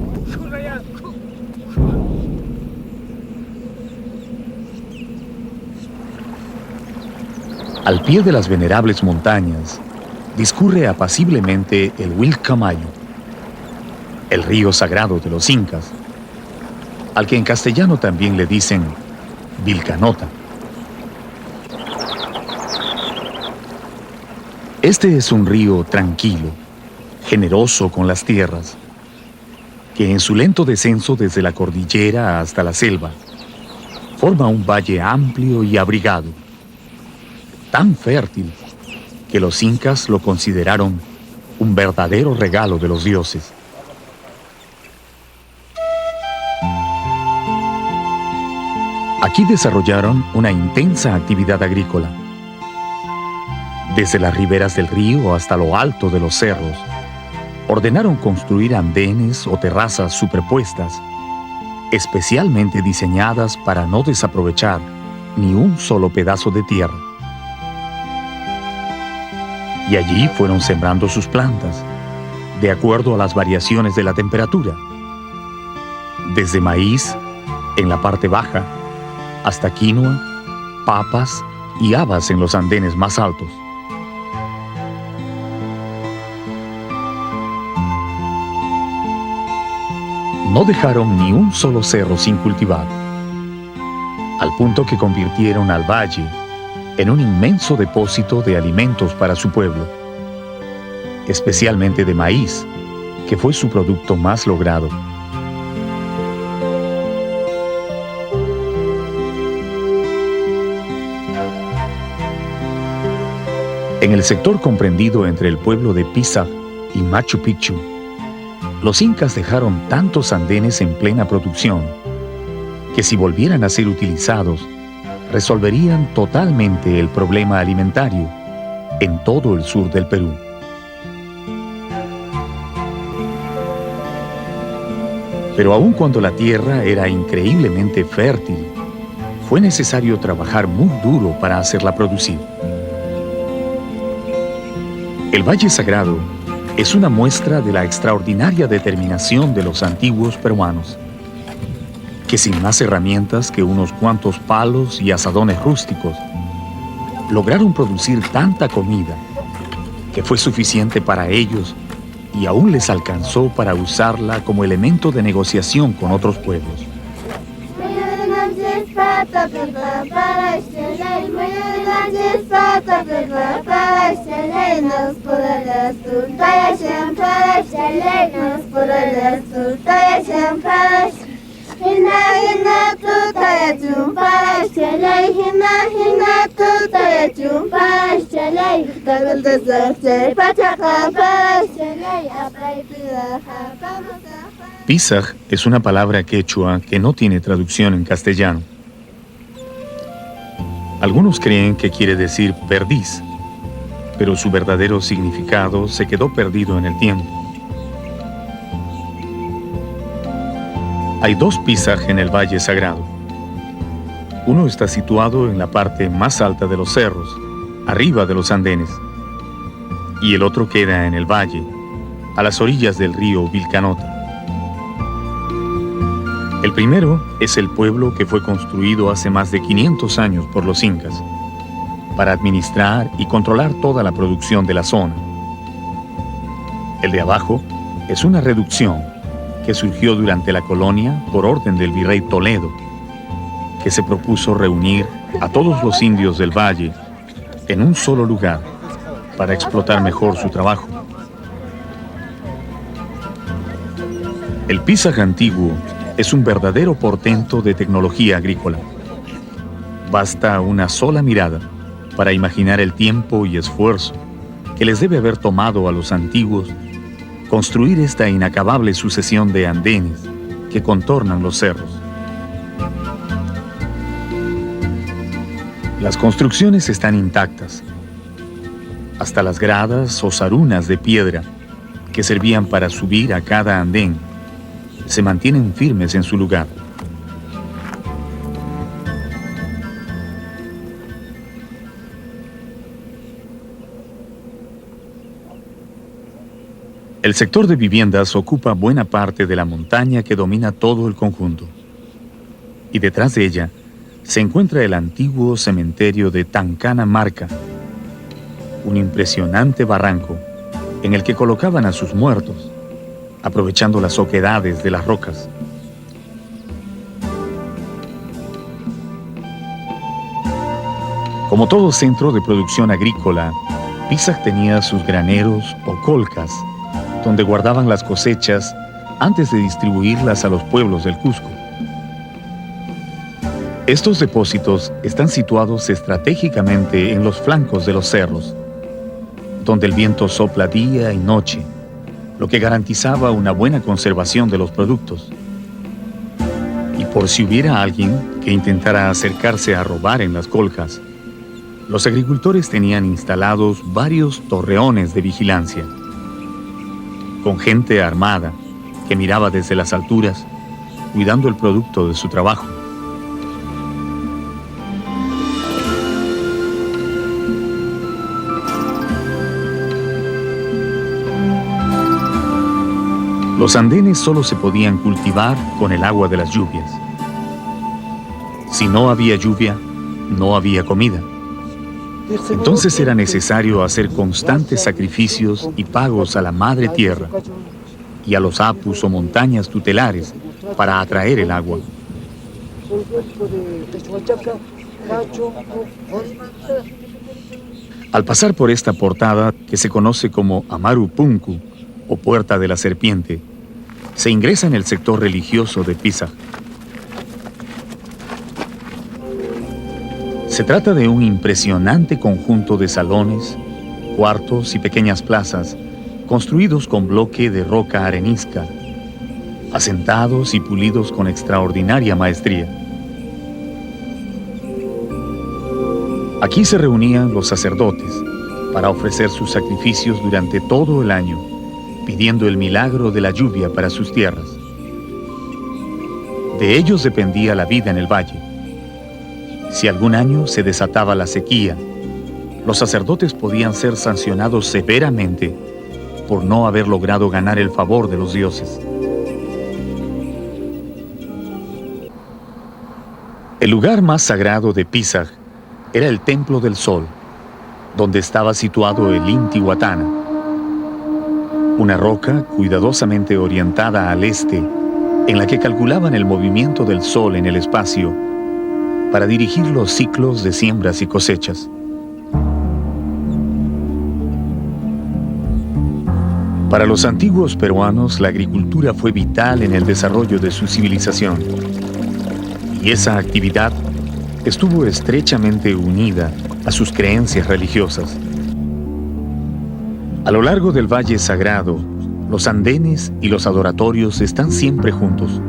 S1: Al pie de las venerables montañas discurre apaciblemente el Huilcamayo, el río sagrado de los incas, al que en castellano también le dicen Vilcanota. Este es un río tranquilo, generoso con las tierras, que en su lento descenso desde la cordillera hasta la selva, forma un valle amplio y abrigado, tan fértil que los incas lo consideraron un verdadero regalo de los dioses. Aquí desarrollaron una intensa actividad agrícola. Desde las riberas del río hasta lo alto de los cerros, ordenaron construir andenes o terrazas superpuestas, especialmente diseñadas para no desaprovechar ni un solo pedazo de tierra. Y allí fueron sembrando sus plantas, de acuerdo a las variaciones de la temperatura, desde maíz en la parte baja, hasta quinoa, papas y habas en los andenes más altos. No dejaron ni un solo cerro sin cultivar, al punto que convirtieron al valle en un inmenso depósito de alimentos para su pueblo, especialmente de maíz, que fue su producto más logrado. En el sector comprendido entre el pueblo de Pisac y Machu Picchu, los incas dejaron tantos andenes en plena producción que si volvieran a ser utilizados, resolverían totalmente el problema alimentario en todo el sur del Perú. Pero aun cuando la tierra era increíblemente fértil, fue necesario trabajar muy duro para hacerla producir. El Valle Sagrado es una muestra de la extraordinaria determinación de los antiguos peruanos, que sin más herramientas que unos cuantos palos y azadones rústicos, lograron producir tanta comida que fue suficiente para ellos y aún les alcanzó para usarla como elemento de negociación con otros pueblos. Pisaj es una palabra quechua que no tiene traducción en castellano. Algunos creen que quiere decir perdiz, pero su verdadero significado se quedó perdido en el tiempo. Hay dos Pisaj en el Valle Sagrado. Uno está situado en la parte más alta de los cerros, arriba de los andenes, y el otro queda en el valle, a las orillas del río Vilcanota. El primero es el pueblo que fue construido hace más de 500 años por los incas, para administrar y controlar toda la producción de la zona. El de abajo es una reducción que surgió durante la colonia por orden del virrey Toledo, que se propuso reunir a todos los indios del valle en un solo lugar para explotar mejor su trabajo. El Pisaj antiguo es un verdadero portento de tecnología agrícola. Basta una sola mirada para imaginar el tiempo y esfuerzo que les debe haber tomado a los antiguos construir esta inacabable sucesión de andenes que contornan los cerros. Las construcciones están intactas, hasta las gradas o sarunas de piedra que servían para subir a cada andén se mantienen firmes en su lugar. El sector de viviendas ocupa buena parte de la montaña que domina todo el conjunto. Y detrás de ella se encuentra el antiguo cementerio de Tancana Marca, un impresionante barranco en el que colocaban a sus muertos, aprovechando las oquedades de las rocas. Como todo centro de producción agrícola, Pisaj tenía sus graneros o colcas, donde guardaban las cosechas antes de distribuirlas a los pueblos del Cusco. Estos depósitos están situados estratégicamente en los flancos de los cerros, donde el viento sopla día y noche, lo que garantizaba una buena conservación de los productos. Y por si hubiera alguien que intentara acercarse a robar en las colcas, los agricultores tenían instalados varios torreones de vigilancia, con gente armada que miraba desde las alturas, cuidando el producto de su trabajo. Los andenes solo se podían cultivar con el agua de las lluvias. Si no había lluvia, no había comida. Entonces era necesario hacer constantes sacrificios y pagos a la madre tierra y a los apus o montañas tutelares para atraer el agua. Al pasar por esta portada, que se conoce como Amaru Punku o Puerta de la Serpiente, se ingresa en el sector religioso de Pisaj. Se trata de un impresionante conjunto de salones, cuartos y pequeñas plazas construidos con bloque de roca arenisca, asentados y pulidos con extraordinaria maestría. Aquí se reunían los sacerdotes para ofrecer sus sacrificios durante todo el año, pidiendo el milagro de la lluvia para sus tierras. De ellos dependía la vida en el valle. Si algún año se desataba la sequía, los sacerdotes podían ser sancionados severamente por no haber logrado ganar el favor de los dioses. El lugar más sagrado de Pisag era el Templo del Sol, donde estaba situado el Intihuatana, una roca cuidadosamente orientada al este, en la que calculaban el movimiento del Sol en el espacio para dirigir los ciclos de siembras y cosechas. Para los antiguos peruanos, la agricultura fue vital en el desarrollo de su civilización, y esa actividad estuvo estrechamente unida a sus creencias religiosas. A lo largo del Valle Sagrado, los andenes y los adoratorios están siempre juntos.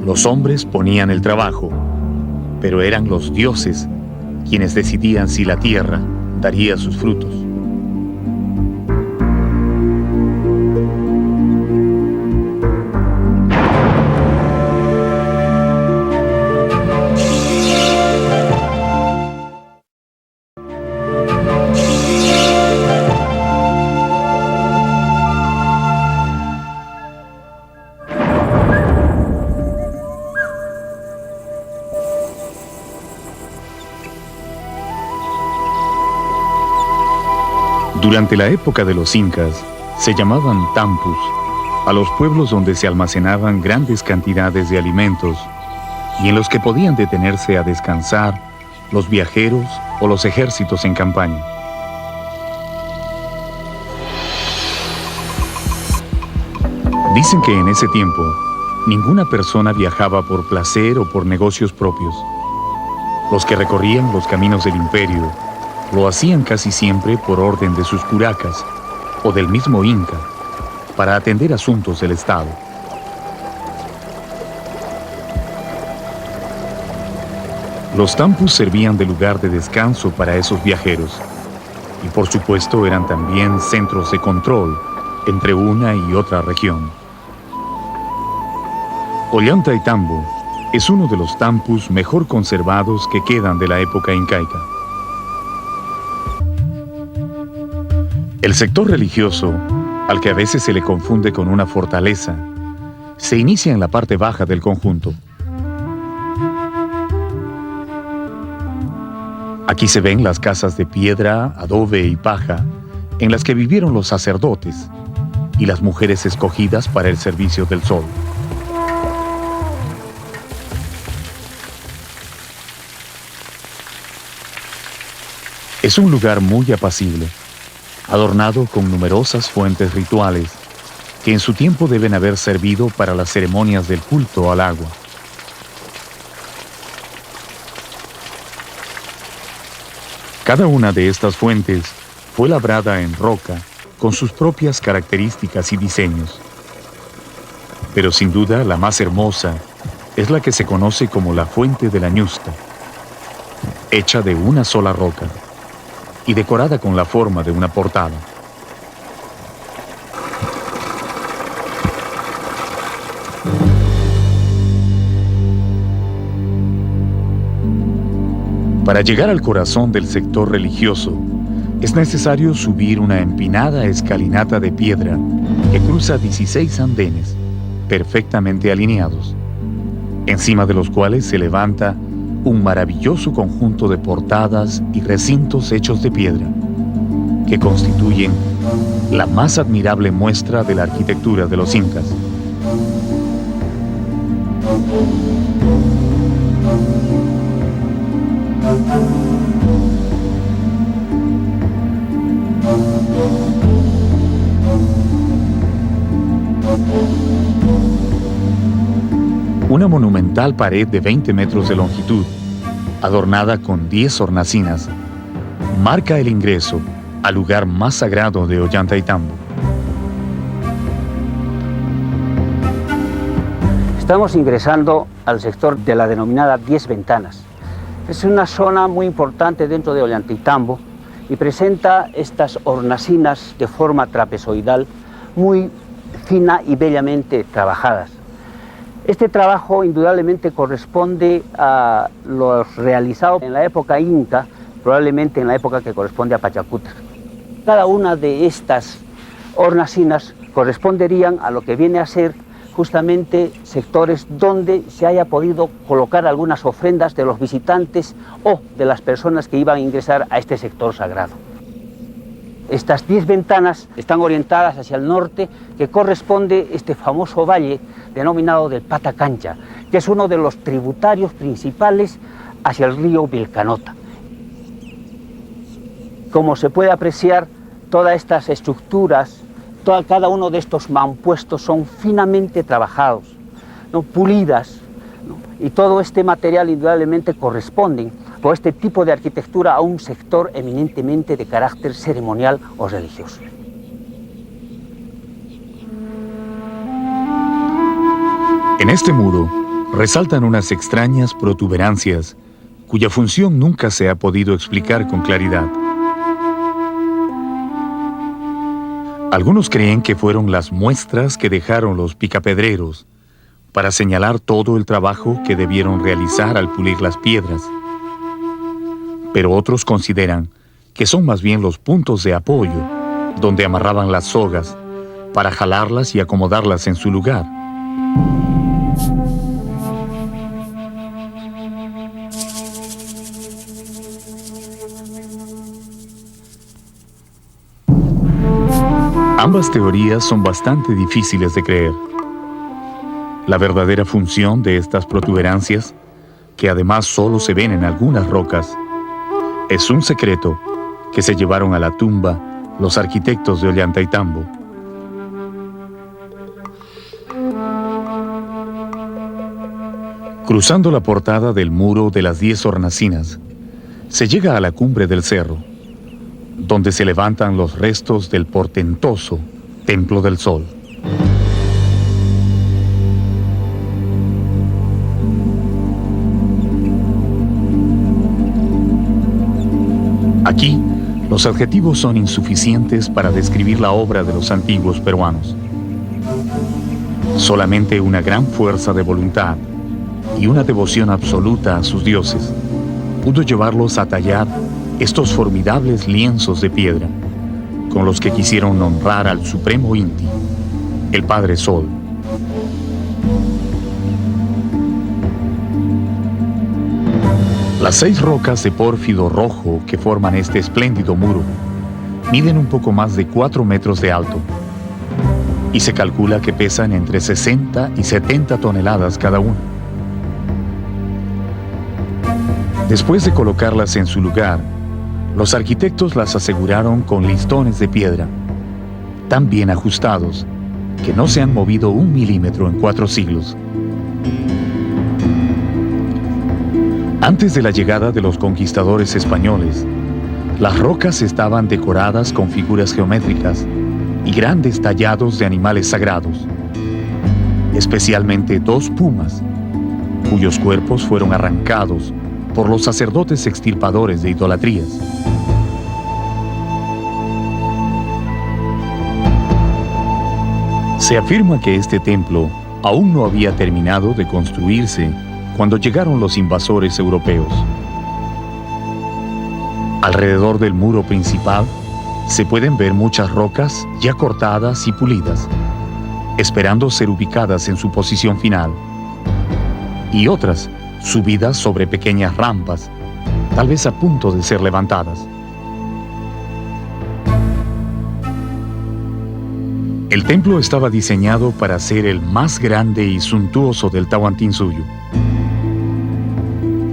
S1: Los hombres ponían el trabajo, pero eran los dioses quienes decidían si la tierra daría sus frutos. Durante la época de los incas, se llamaban tampus a los pueblos donde se almacenaban grandes cantidades de alimentos y en los que podían detenerse a descansar los viajeros o los ejércitos en campaña. Dicen que en ese tiempo, ninguna persona viajaba por placer o por negocios propios. Los que recorrían los caminos del imperio lo hacían casi siempre por orden de sus curacas o del mismo Inca, para atender asuntos del Estado. Los tampus servían de lugar de descanso para esos viajeros y por supuesto eran también centros de control entre una y otra región. Ollantaytambo es uno de los tampus mejor conservados que quedan de la época incaica. El sector religioso, al que a veces se le confunde con una fortaleza, se inicia en la parte baja del conjunto. Aquí se ven las casas de piedra, adobe y paja en las que vivieron los sacerdotes y las mujeres escogidas para el servicio del sol. Es un lugar muy apacible, adornado con numerosas fuentes rituales que en su tiempo deben haber servido para las ceremonias del culto al agua. Cada una de estas fuentes fue labrada en roca con sus propias características y diseños. Pero sin duda la más hermosa es la que se conoce como la Fuente de la Ñusta, hecha de una sola roca y decorada con la forma de una portada. Para llegar al corazón del sector religioso, es necesario subir una empinada escalinata de piedra que cruza 16 andenes, perfectamente alineados, encima de los cuales se levanta un maravilloso conjunto de portadas y recintos hechos de piedra, que constituyen la más admirable muestra de la arquitectura de los incas. Una monumental pared de 20 metros de longitud, adornada con 10 hornacinas, marca el ingreso al lugar más sagrado de Ollantaytambo.
S5: Estamos ingresando al sector de la denominada 10 Ventanas. Es una zona muy importante dentro de Ollantaytambo y presenta estas hornacinas de forma trapezoidal muy fina y bellamente trabajadas. Este trabajo indudablemente corresponde a los realizados en la época inca, probablemente en la época que corresponde a Pachacútec. Cada una de estas hornacinas corresponderían a lo que viene a ser justamente sectores donde se haya podido colocar algunas ofrendas de los visitantes o de las personas que iban a ingresar a este sector sagrado. Estas 10 ventanas están orientadas hacia el norte, que corresponde a este famoso valle denominado del Patacancha, que es uno de los tributarios principales hacia el río Vilcanota. Como se puede apreciar, todas estas estructuras, cada uno de estos mampuestos son finamente trabajados, ¿no? Pulidas, ¿no? Y todo este material indudablemente corresponde por este tipo de arquitectura a un sector eminentemente de carácter ceremonial o religioso.
S1: En este muro resaltan unas extrañas protuberancias cuya función nunca se ha podido explicar con claridad. Algunos creen que fueron las muestras que dejaron los picapedreros para señalar todo el trabajo que debieron realizar al pulir las piedras. Pero otros consideran que son más bien los puntos de apoyo donde amarraban las sogas para jalarlas y acomodarlas en su lugar. Ambas teorías son bastante difíciles de creer. La verdadera función de estas protuberancias, que además solo se ven en algunas rocas, es un secreto que se llevaron a la tumba los arquitectos de Ollantaytambo. Cruzando la portada del muro de las 10 hornacinas, se llega a la cumbre del cerro, donde se levantan los restos del portentoso Templo del Sol. Aquí, los adjetivos son insuficientes para describir la obra de los antiguos peruanos. Solamente una gran fuerza de voluntad y una devoción absoluta a sus dioses pudo llevarlos a tallar estos formidables lienzos de piedra, con los que quisieron honrar al supremo Inti, el Padre Sol. Las 6 rocas de pórfido rojo que forman este espléndido muro miden un poco más de 4 metros de alto y se calcula que pesan entre 60 y 70 toneladas cada una. Después de colocarlas en su lugar, los arquitectos las aseguraron con listones de piedra, tan bien ajustados que no se han movido 1 milímetro en 4 siglos. Antes de la llegada de los conquistadores españoles, las rocas estaban decoradas con figuras geométricas y grandes tallados de animales sagrados, especialmente 2 pumas, cuyos cuerpos fueron arrancados por los sacerdotes extirpadores de idolatrías. Se afirma que este templo aún no había terminado de construirse cuando llegaron los invasores europeos. Alrededor del muro principal se pueden ver muchas rocas ya cortadas y pulidas, esperando ser ubicadas en su posición final, y otras subidas sobre pequeñas rampas, tal vez a punto de ser levantadas. El templo estaba diseñado para ser el más grande y suntuoso del Tahuantinsuyo.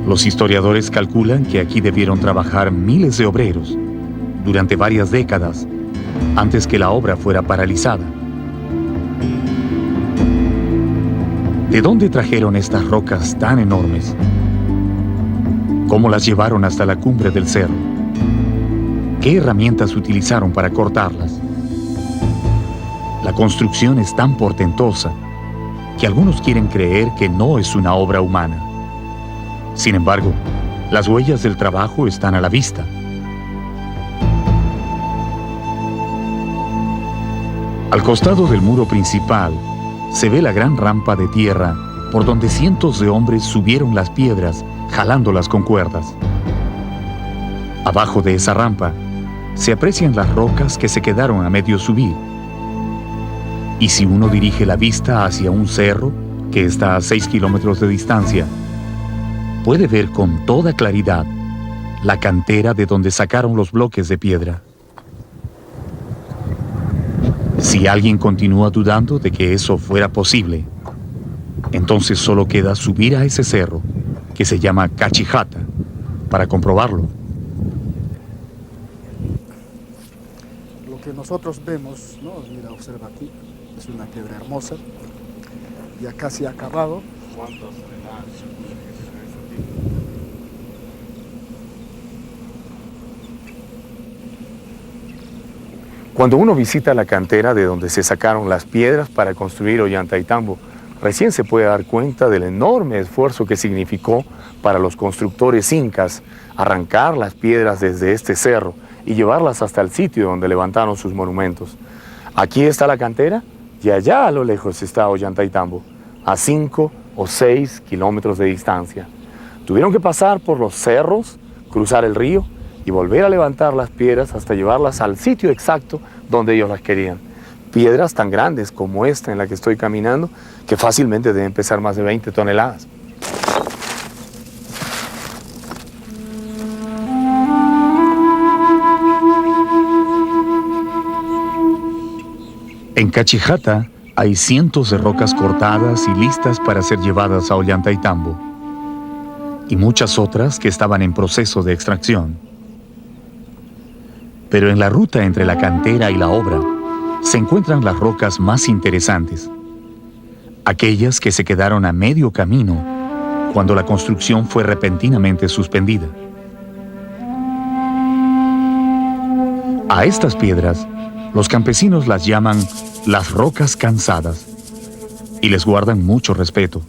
S1: Los historiadores calculan que aquí debieron trabajar miles de obreros durante varias décadas antes que la obra fuera paralizada. ¿De dónde trajeron estas rocas tan enormes? ¿Cómo las llevaron hasta la cumbre del cerro? ¿Qué herramientas utilizaron para cortarlas? La construcción es tan portentosa que algunos quieren creer que no es una obra humana. Sin embargo, las huellas del trabajo están a la vista. Al costado del muro principal se ve la gran rampa de tierra por donde cientos de hombres subieron las piedras, jalándolas con cuerdas. Abajo de esa rampa se aprecian las rocas que se quedaron a medio subir. Y si uno dirige la vista hacia un cerro que está a 6 kilómetros de distancia, puede ver con toda claridad la cantera de donde sacaron los bloques de piedra. Si alguien continúa dudando de que eso fuera posible, entonces solo queda subir a ese cerro, que se llama Cachijata, para comprobarlo.
S6: Lo que nosotros vemos, ¿no? Mira, observa aquí, es una piedra hermosa, ya casi acabado.
S1: Cuando uno visita la cantera de donde se sacaron las piedras para construir Ollantaytambo, recién se puede dar cuenta del enorme esfuerzo que significó para los constructores incas arrancar las piedras desde este cerro y llevarlas hasta el sitio donde levantaron sus monumentos. Aquí está la cantera y allá a lo lejos está Ollantaytambo, a 5 o 6 kilómetros de distancia. Tuvieron que pasar por los cerros, cruzar el río y volver a levantar las piedras hasta llevarlas al sitio exacto donde ellos las querían. Piedras tan grandes como esta en la que estoy caminando, que fácilmente deben pesar más de 20 toneladas. En Cachijata hay cientos de rocas cortadas y listas para ser llevadas a Ollantaytambo, y muchas otras que estaban en proceso de extracción. Pero en la ruta entre la cantera y la obra se encuentran las rocas más interesantes, aquellas que se quedaron a medio camino cuando la construcción fue repentinamente suspendida. A estas piedras, los campesinos las llaman las rocas cansadas y les guardan mucho respeto.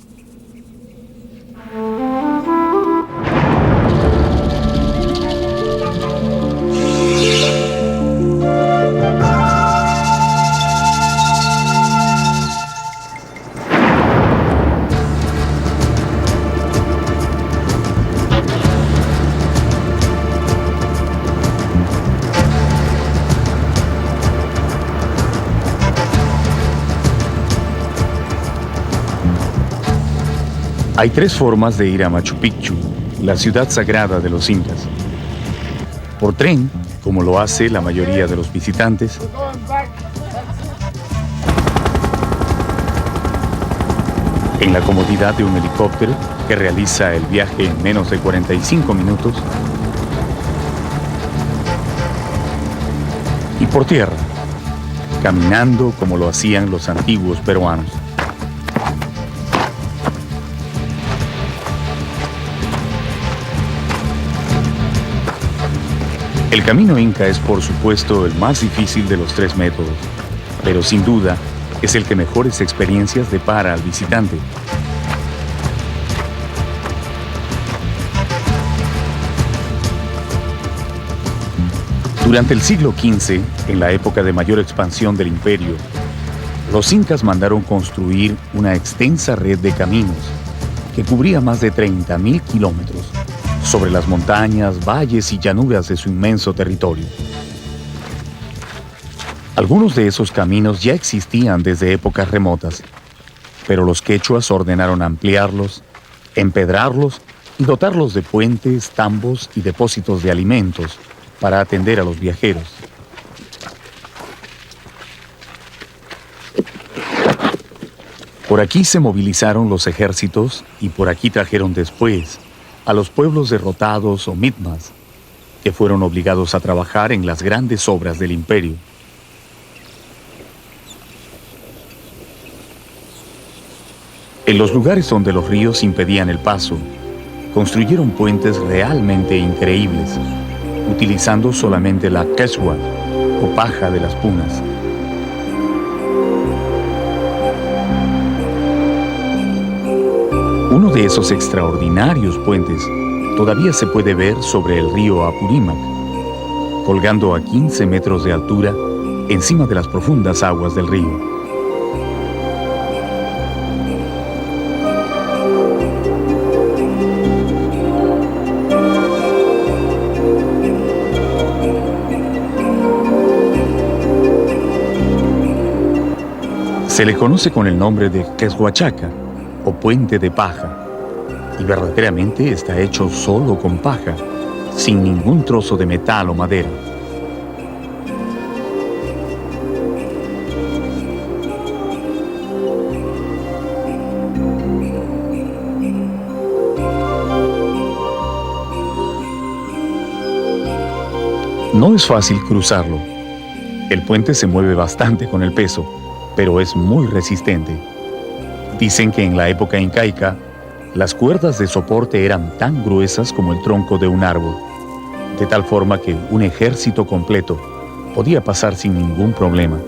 S1: Hay 3 formas de ir a Machu Picchu, la ciudad sagrada de los incas. Por tren, como lo hace la mayoría de los visitantes. En la comodidad de un helicóptero que realiza el viaje en menos de 45 minutos. Y por tierra, caminando como lo hacían los antiguos peruanos. El camino inca es, por supuesto, el más difícil de los 3 métodos, pero sin duda es el que mejores experiencias depara al visitante. Durante el siglo XV, en la época de mayor expansión del imperio, los incas mandaron construir una extensa red de caminos que cubría más de 30.000 kilómetros sobre las montañas, valles y llanuras de su inmenso territorio. Algunos de esos caminos ya existían desde épocas remotas, pero los quechuas ordenaron ampliarlos, empedrarlos y dotarlos de puentes, tambos y depósitos de alimentos para atender a los viajeros. Por aquí se movilizaron los ejércitos y por aquí trajeron después a los pueblos derrotados o mitmas, que fueron obligados a trabajar en las grandes obras del imperio. En los lugares donde los ríos impedían el paso, construyeron puentes realmente increíbles, utilizando solamente la quechua o paja de las punas. Uno de esos extraordinarios puentes todavía se puede ver sobre el río Apurímac, colgando a 15 metros de altura encima de las profundas aguas del río. Se le conoce con el nombre de Queshuachaca, o puente de paja, y verdaderamente está hecho solo con paja, sin ningún trozo de metal o madera. No es fácil cruzarlo. El puente se mueve bastante con el peso, pero es muy resistente. Dicen que en la época incaica, las cuerdas de soporte eran tan gruesas como el tronco de un árbol, de tal forma que un ejército completo podía pasar sin ningún problema.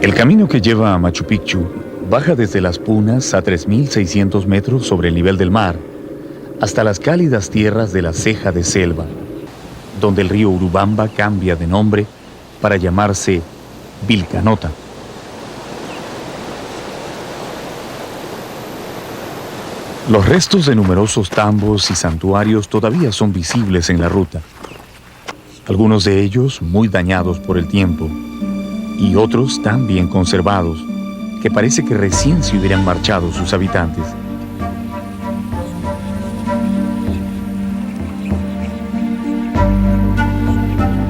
S1: El camino que lleva a Machu Picchu baja desde las Punas a 3.600 metros sobre el nivel del mar, hasta las cálidas tierras de la Ceja de Selva, donde el río Urubamba cambia de nombre para llamarse Vilcanota. Los restos de numerosos tambos y santuarios todavía son visibles en la ruta, algunos de ellos muy dañados por el tiempo, y otros tan bien conservados que parece que recién se hubieran marchado sus habitantes.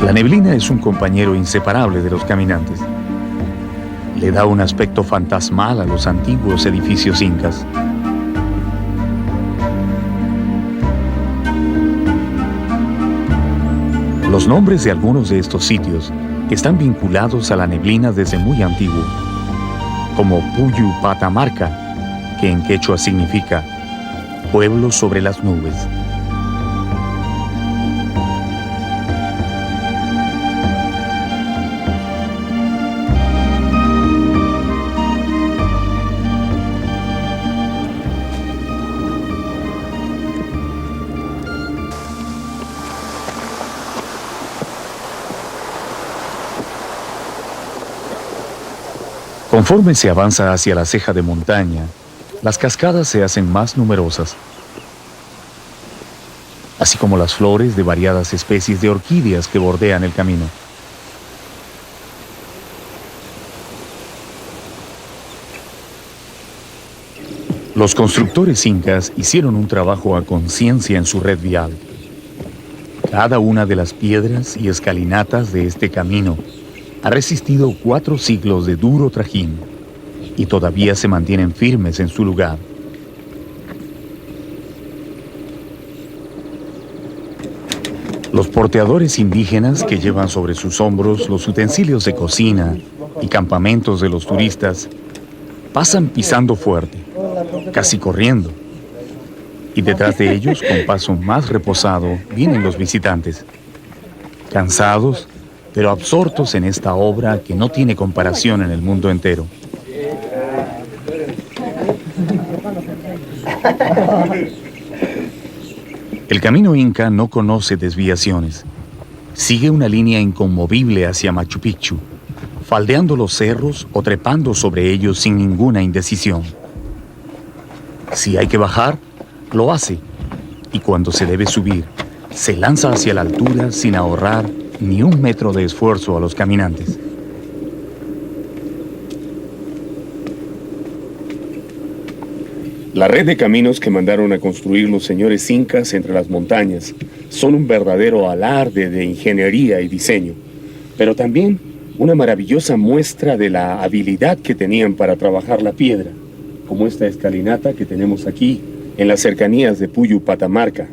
S1: La neblina es un compañero inseparable de los caminantes. Le da un aspecto fantasmal a los antiguos edificios incas. Los nombres de algunos de estos sitios están vinculados a la neblina desde muy antiguo, como Puyu Patamarca, que en quechua significa pueblo sobre las nubes. Conforme se avanza hacia la ceja de montaña, las cascadas se hacen más numerosas, así como las flores de variadas especies de orquídeas que bordean el camino. Los constructores incas hicieron un trabajo a conciencia en su red vial. Cada una de las piedras y escalinatas de este camino ha resistido 4 siglos de duro trajín y todavía se mantienen firmes en su lugar. Los porteadores indígenas que llevan sobre sus hombros los utensilios de cocina y campamentos de los turistas pasan pisando fuerte, casi corriendo, y detrás de ellos, con paso más reposado, vienen los visitantes, cansados, pero absortos en esta obra que no tiene comparación en el mundo entero. El camino inca no conoce desviaciones. Sigue una línea inconmovible hacia Machu Picchu, faldeando los cerros o trepando sobre ellos sin ninguna indecisión. Si hay que bajar, lo hace, y cuando se debe subir, se lanza hacia la altura sin ahorrar ni un metro de esfuerzo a los caminantes.
S7: La red de caminos que mandaron a construir los señores incas entre las montañas son un verdadero alarde de ingeniería y diseño, pero también una maravillosa muestra de la habilidad que tenían para trabajar la piedra, como esta escalinata que tenemos aquí en las cercanías de Puyu Patamarca.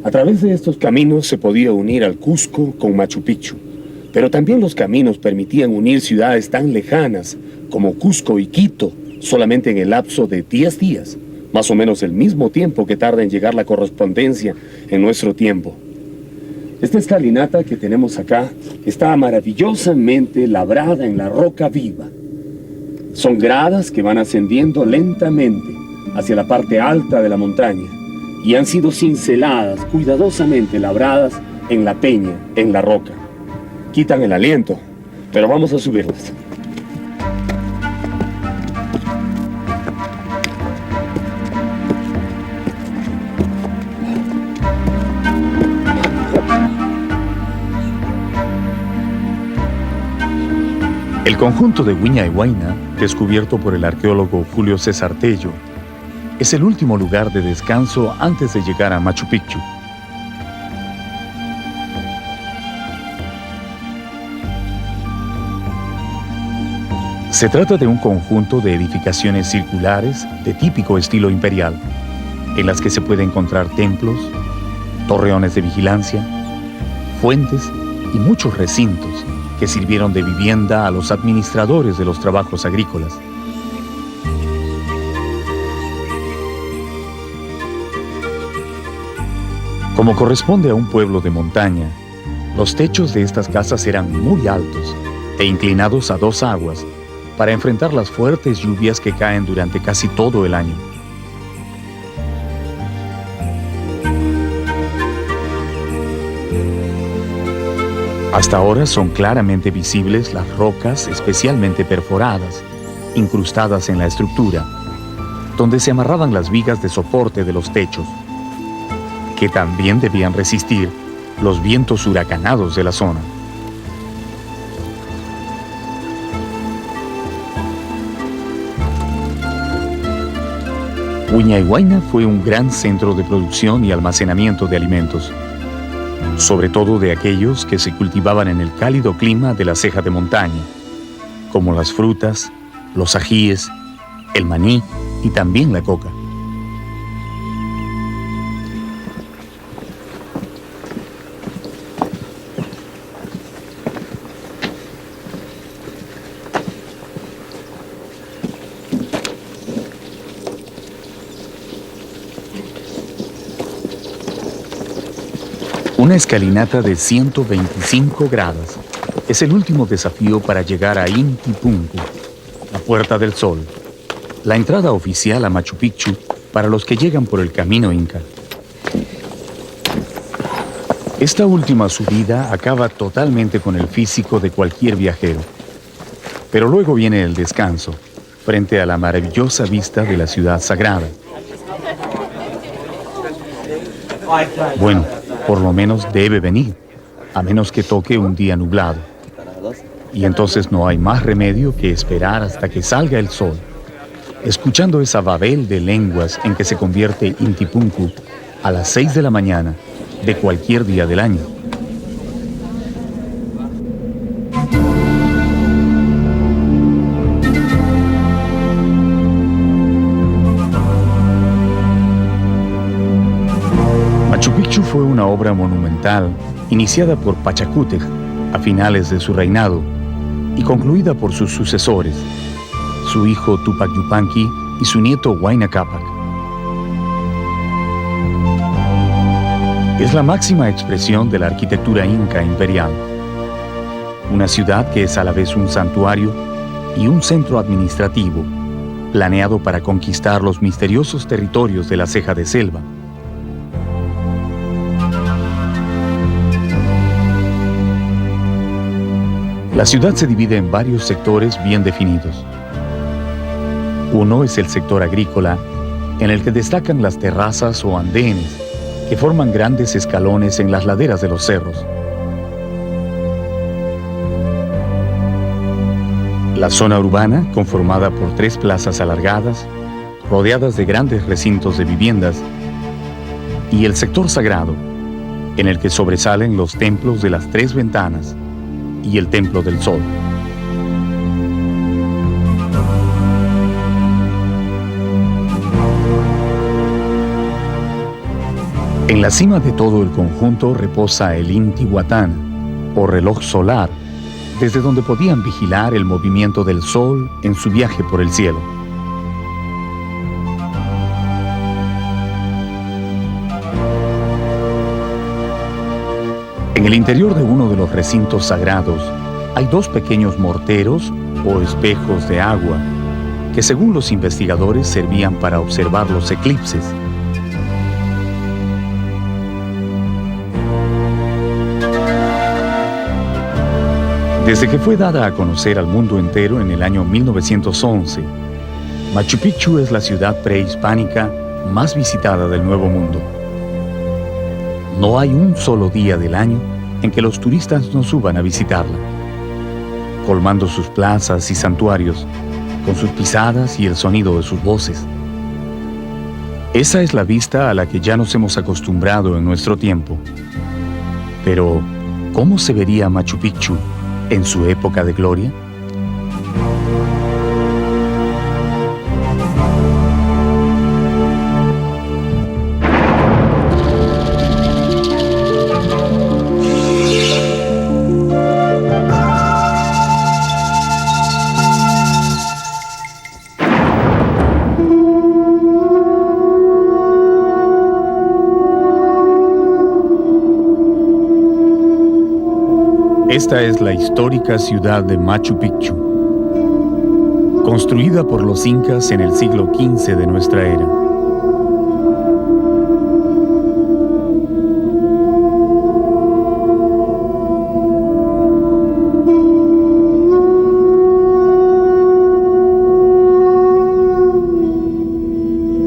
S7: A través de estos caminos se podía unir al Cusco con Machu Picchu, pero también los caminos permitían unir ciudades tan lejanas como Cusco y Quito solamente en el lapso de 10 días, más o menos el mismo tiempo que tarda en llegar la correspondencia en nuestro tiempo. Esta escalinata que tenemos acá está maravillosamente labrada en la roca viva. Son gradas que van ascendiendo lentamente hacia la parte alta de la montaña y han sido cinceladas, cuidadosamente labradas en la peña, en la roca. Quitan el aliento, pero vamos a subirlas.
S1: El conjunto de Huña y Huayna, descubierto por el arqueólogo Julio César Tello, es el último lugar de descanso antes de llegar a Machu Picchu. Se trata de un conjunto de edificaciones circulares de típico estilo imperial, en las que se puede encontrar templos, torreones de vigilancia, fuentes y muchos recintos que sirvieron de vivienda a los administradores de los trabajos agrícolas. Como corresponde a un pueblo de montaña, los techos de estas casas eran muy altos e inclinados a dos aguas para enfrentar las fuertes lluvias que caen durante casi todo el año. Hasta ahora son claramente visibles las rocas especialmente perforadas, incrustadas en la estructura, donde se amarraban las vigas de soporte de los techos, que también debían resistir los vientos huracanados de la zona. Huña y Huayna fue un gran centro de producción y almacenamiento de alimentos, sobre todo de aquellos que se cultivaban en el cálido clima de la ceja de montaña, como las frutas, los ajíes, el maní y también la coca. Una escalinata de 125 grados es el último desafío para llegar a Inti Punku, la Puerta del Sol, la entrada oficial a Machu Picchu para los que llegan por el camino inca. Esta última subida acaba totalmente con el físico de cualquier viajero, pero luego viene el descanso, frente a la maravillosa vista de la ciudad sagrada. Bueno, por lo menos debe venir, a menos que toque un día nublado. Y entonces no hay más remedio que esperar hasta que salga el sol, escuchando esa babel de lenguas en que se convierte Inti Punku a las 6 de la mañana de cualquier día del año. Machu Picchu fue una obra monumental iniciada por Pachacútec a finales de su reinado y concluida por sus sucesores, su hijo Tupac Yupanqui y su nieto Huayna Cápac. Es la máxima expresión de la arquitectura inca imperial, una ciudad que es a la vez un santuario y un centro administrativo, planeado para conquistar los misteriosos territorios de la ceja de selva. La ciudad se divide en varios sectores bien definidos. Uno es el sector agrícola, en el que destacan las terrazas o andenes, que forman grandes escalones en las laderas de los cerros. La zona urbana, conformada por 3 plazas alargadas, rodeadas de grandes recintos de viviendas, y el sector sagrado, en el que sobresalen los templos de las 3 ventanas, y el Templo del Sol. En la cima de todo el conjunto reposa el Intihuatán, o reloj solar, desde donde podían vigilar el movimiento del Sol en su viaje por el cielo. En el interior de uno de los recintos sagrados hay 2 pequeños morteros o espejos de agua que, según los investigadores, servían para observar los eclipses. Desde que fue dada a conocer al mundo entero en el año 1911, Machu Picchu es la ciudad prehispánica más visitada del Nuevo Mundo. No hay un solo día del año en que los turistas no suban a visitarla. colmando sus plazas y santuarios con sus pisadas y el sonido de sus voces. Esa es la vista a la que ya nos hemos acostumbrado en nuestro tiempo. Pero, ¿cómo se vería Machu Picchu en su época de gloria? Esta es la histórica ciudad de Machu Picchu, construida por los incas en el siglo XV de nuestra era.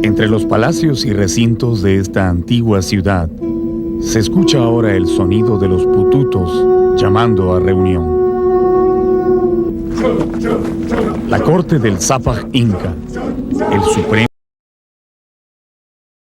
S1: Entre los palacios y recintos de esta antigua ciudad, se escucha ahora el sonido de los pututos llamando a reunión. La corte del Zapaj Inca, el supremo